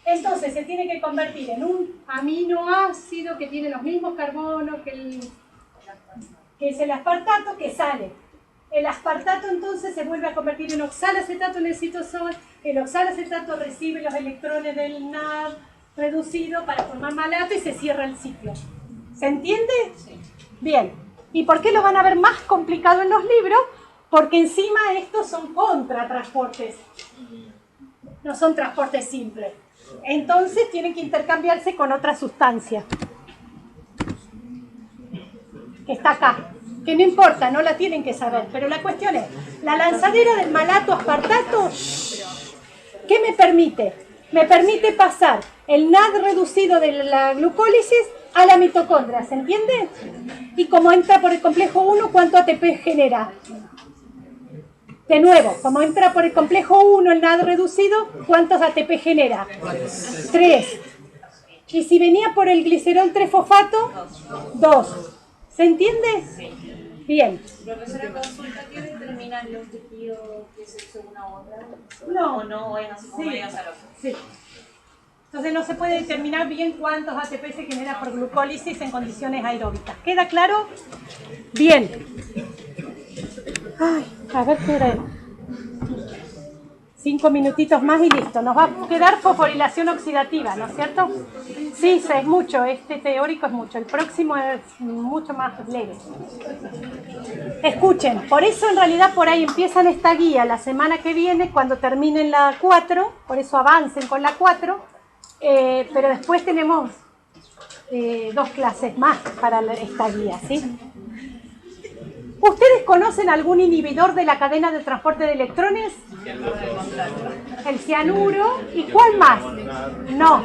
Entonces se tiene que convertir en un aminoácido que tiene los mismos carbonos que es el aspartato, que sale. El aspartato entonces se vuelve a convertir en oxalacetato en el citosol. El oxalacetato recibe los electrones del NAD reducido para formar malato y se cierra el ciclo. ¿Se entiende? Sí. Bien. ¿Y por qué lo van a ver más complicado en los libros? Porque encima estos son contratransportes. No son transportes simples. Entonces tienen que intercambiarse con otra sustancia. Que está acá. Que no importa, no la tienen que saber. Pero la cuestión es, la lanzadera del malato aspartato ¿Qué me permite? Me permite pasar el NAD reducido de la glucólisis a la mitocondria, ¿se entiende? Y como entra por el complejo 1, ¿cuánto ATP genera? De nuevo, como entra por el complejo 1 el NAD reducido, ¿cuántos ATP genera? 3. Y si venía por el glicerol 3-fosfato, 2. ¿Se entiende? Bien. Profesora, consulta, ¿qué determinan los tejidos que se usan una u otra? No. ¿O no? ¿O es así como Sí. medio azaroso? Sí. Entonces no se puede determinar bien cuántos ATP se genera por glucólisis en condiciones aeróbicas. ¿Queda claro? Bien. Ay, a ver qué hora es. 5 minutitos más y listo. Nos va a quedar fosforilación oxidativa, ¿no es cierto? Sí, es mucho. Este teórico es mucho. El próximo es mucho más leve. Escuchen, por eso en realidad por ahí empiezan esta guía la semana que viene, cuando terminen la 4, por eso avancen con la 4, pero después tenemos 2 clases más para esta guía, ¿sí? ¿Ustedes conocen algún inhibidor de la cadena de transporte de electrones? El cianuro. ¿Y cuál más? No.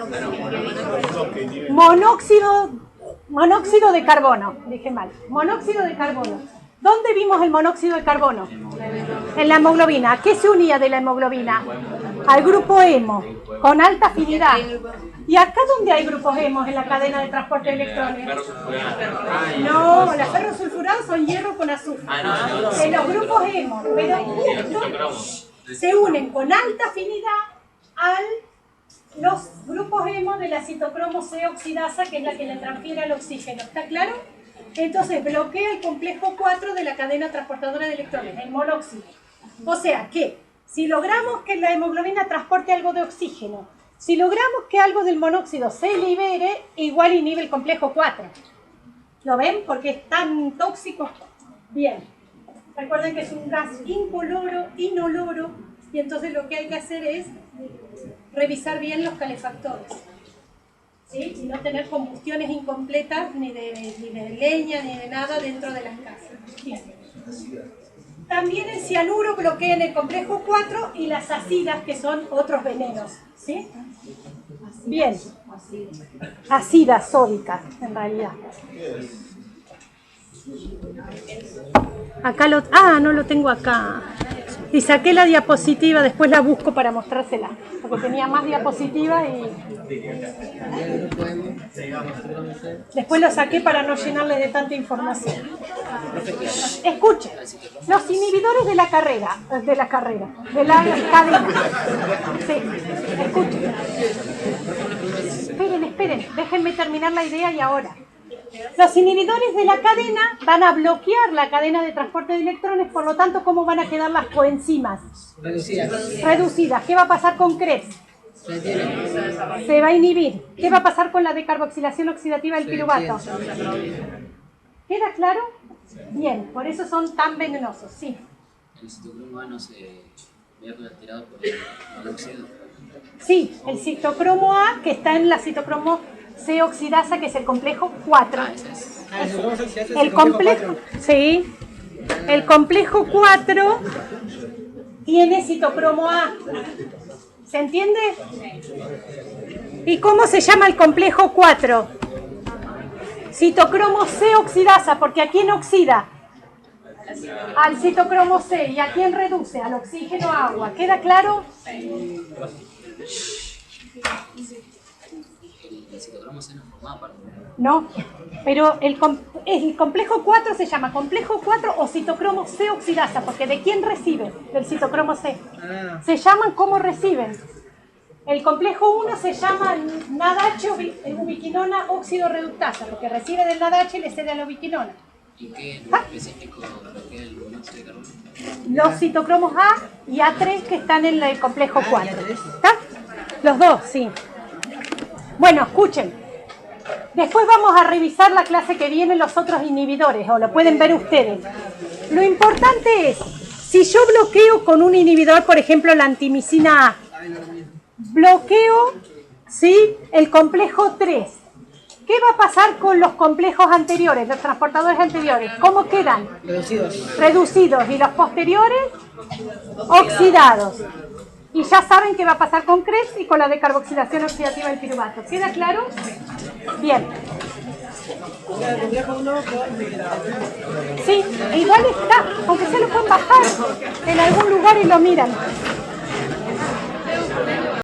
Monóxido de carbono. Dije mal. Monóxido de carbono. ¿Dónde vimos el monóxido de carbono? En la hemoglobina. ¿A qué se unía de la hemoglobina? Al grupo hemo, con alta afinidad. ¿Y acá dónde hay grupos hemos en la cadena de transporte de electrones? No, los ferrosulfurados son hierro con azufre. En los grupos hemos, pero justo se unen con alta afinidad a los grupos hemo de la citocromo C oxidasa, que es la que le transfiere al oxígeno. ¿Está claro? Entonces bloquea el complejo 4 de la cadena transportadora de electrones, el monóxido. O sea que si logramos que la hemoglobina transporte algo de oxígeno, si logramos que algo del monóxido se libere, igual inhibe el complejo 4. ¿Lo ven? Porque es tan tóxico. Bien. Recuerden que es un gas incoloro, inoloro, y entonces lo que hay que hacer es revisar bien los calefactores. ¿Sí? Y no tener combustiones incompletas ni de leña ni de nada dentro de las casas. Bien. También el cianuro bloquea en el complejo 4 y las acidas, que son otros venenos. ¿Sí? Bien. Ácidas sódicas, en realidad. Acá no lo tengo acá. Y saqué la diapositiva, después la busco para mostrársela, porque tenía más diapositivas y después lo saqué para no llenarle de tanta información. Escuchen, los inhibidores de la cadena. Sí, escuchen. Esperen, déjenme terminar la idea y ahora. Los inhibidores de la cadena van a bloquear la cadena de transporte de electrones, por lo tanto, ¿cómo van a quedar las coenzimas? Reducidas. ¿Qué va a pasar con Krebs? Se va a inhibir. ¿Qué va a pasar con la decarboxilación oxidativa del piruvato? ¿Queda claro? Bien, por eso son tan venenosos, sí. El citocromo A no se ve alterado por el monóxido. Sí, el citocromo A, que está en la citocromo C oxidasa, que es el complejo 4. El complejo, sí, el complejo 4 tiene citocromo A. ¿Se entiende? ¿Y cómo se llama el complejo 4? Citocromo C oxidasa, porque ¿a quién oxida? Al citocromo C. ¿Y a quién reduce? Al oxígeno agua. ¿Queda claro? El citocromo C no formaba parte. No, pero el complejo 4 se llama complejo 4 o citocromo C oxidasa, porque ¿de quién recibe? Del citocromo C. Se llaman como reciben. El complejo 1 se llama NADH ubiquinona óxido reductasa, porque recibe del NADH y le cede a la ubiquinona. ¿Y qué en específico bloquea el monóxido de carbono? Los citocromos A y A3 que están en el complejo 4. ¿Está? Los dos, sí. Bueno, escuchen. Después vamos a revisar la clase que viene los otros inhibidores, o lo pueden ver ustedes. Lo importante es, si yo bloqueo con un inhibidor, por ejemplo, la antimicina A, bloqueo, ¿sí?, el complejo 3. ¿Qué va a pasar con los complejos anteriores, los transportadores anteriores? ¿Cómo quedan? Reducidos. ¿Y los posteriores? Oxidados. Y ya saben qué va a pasar con Krebs y con la decarboxilación oxidativa del piruvato. ¿Queda claro? Bien. Sí, igual está, aunque se lo pueden bajar en algún lugar y lo miran.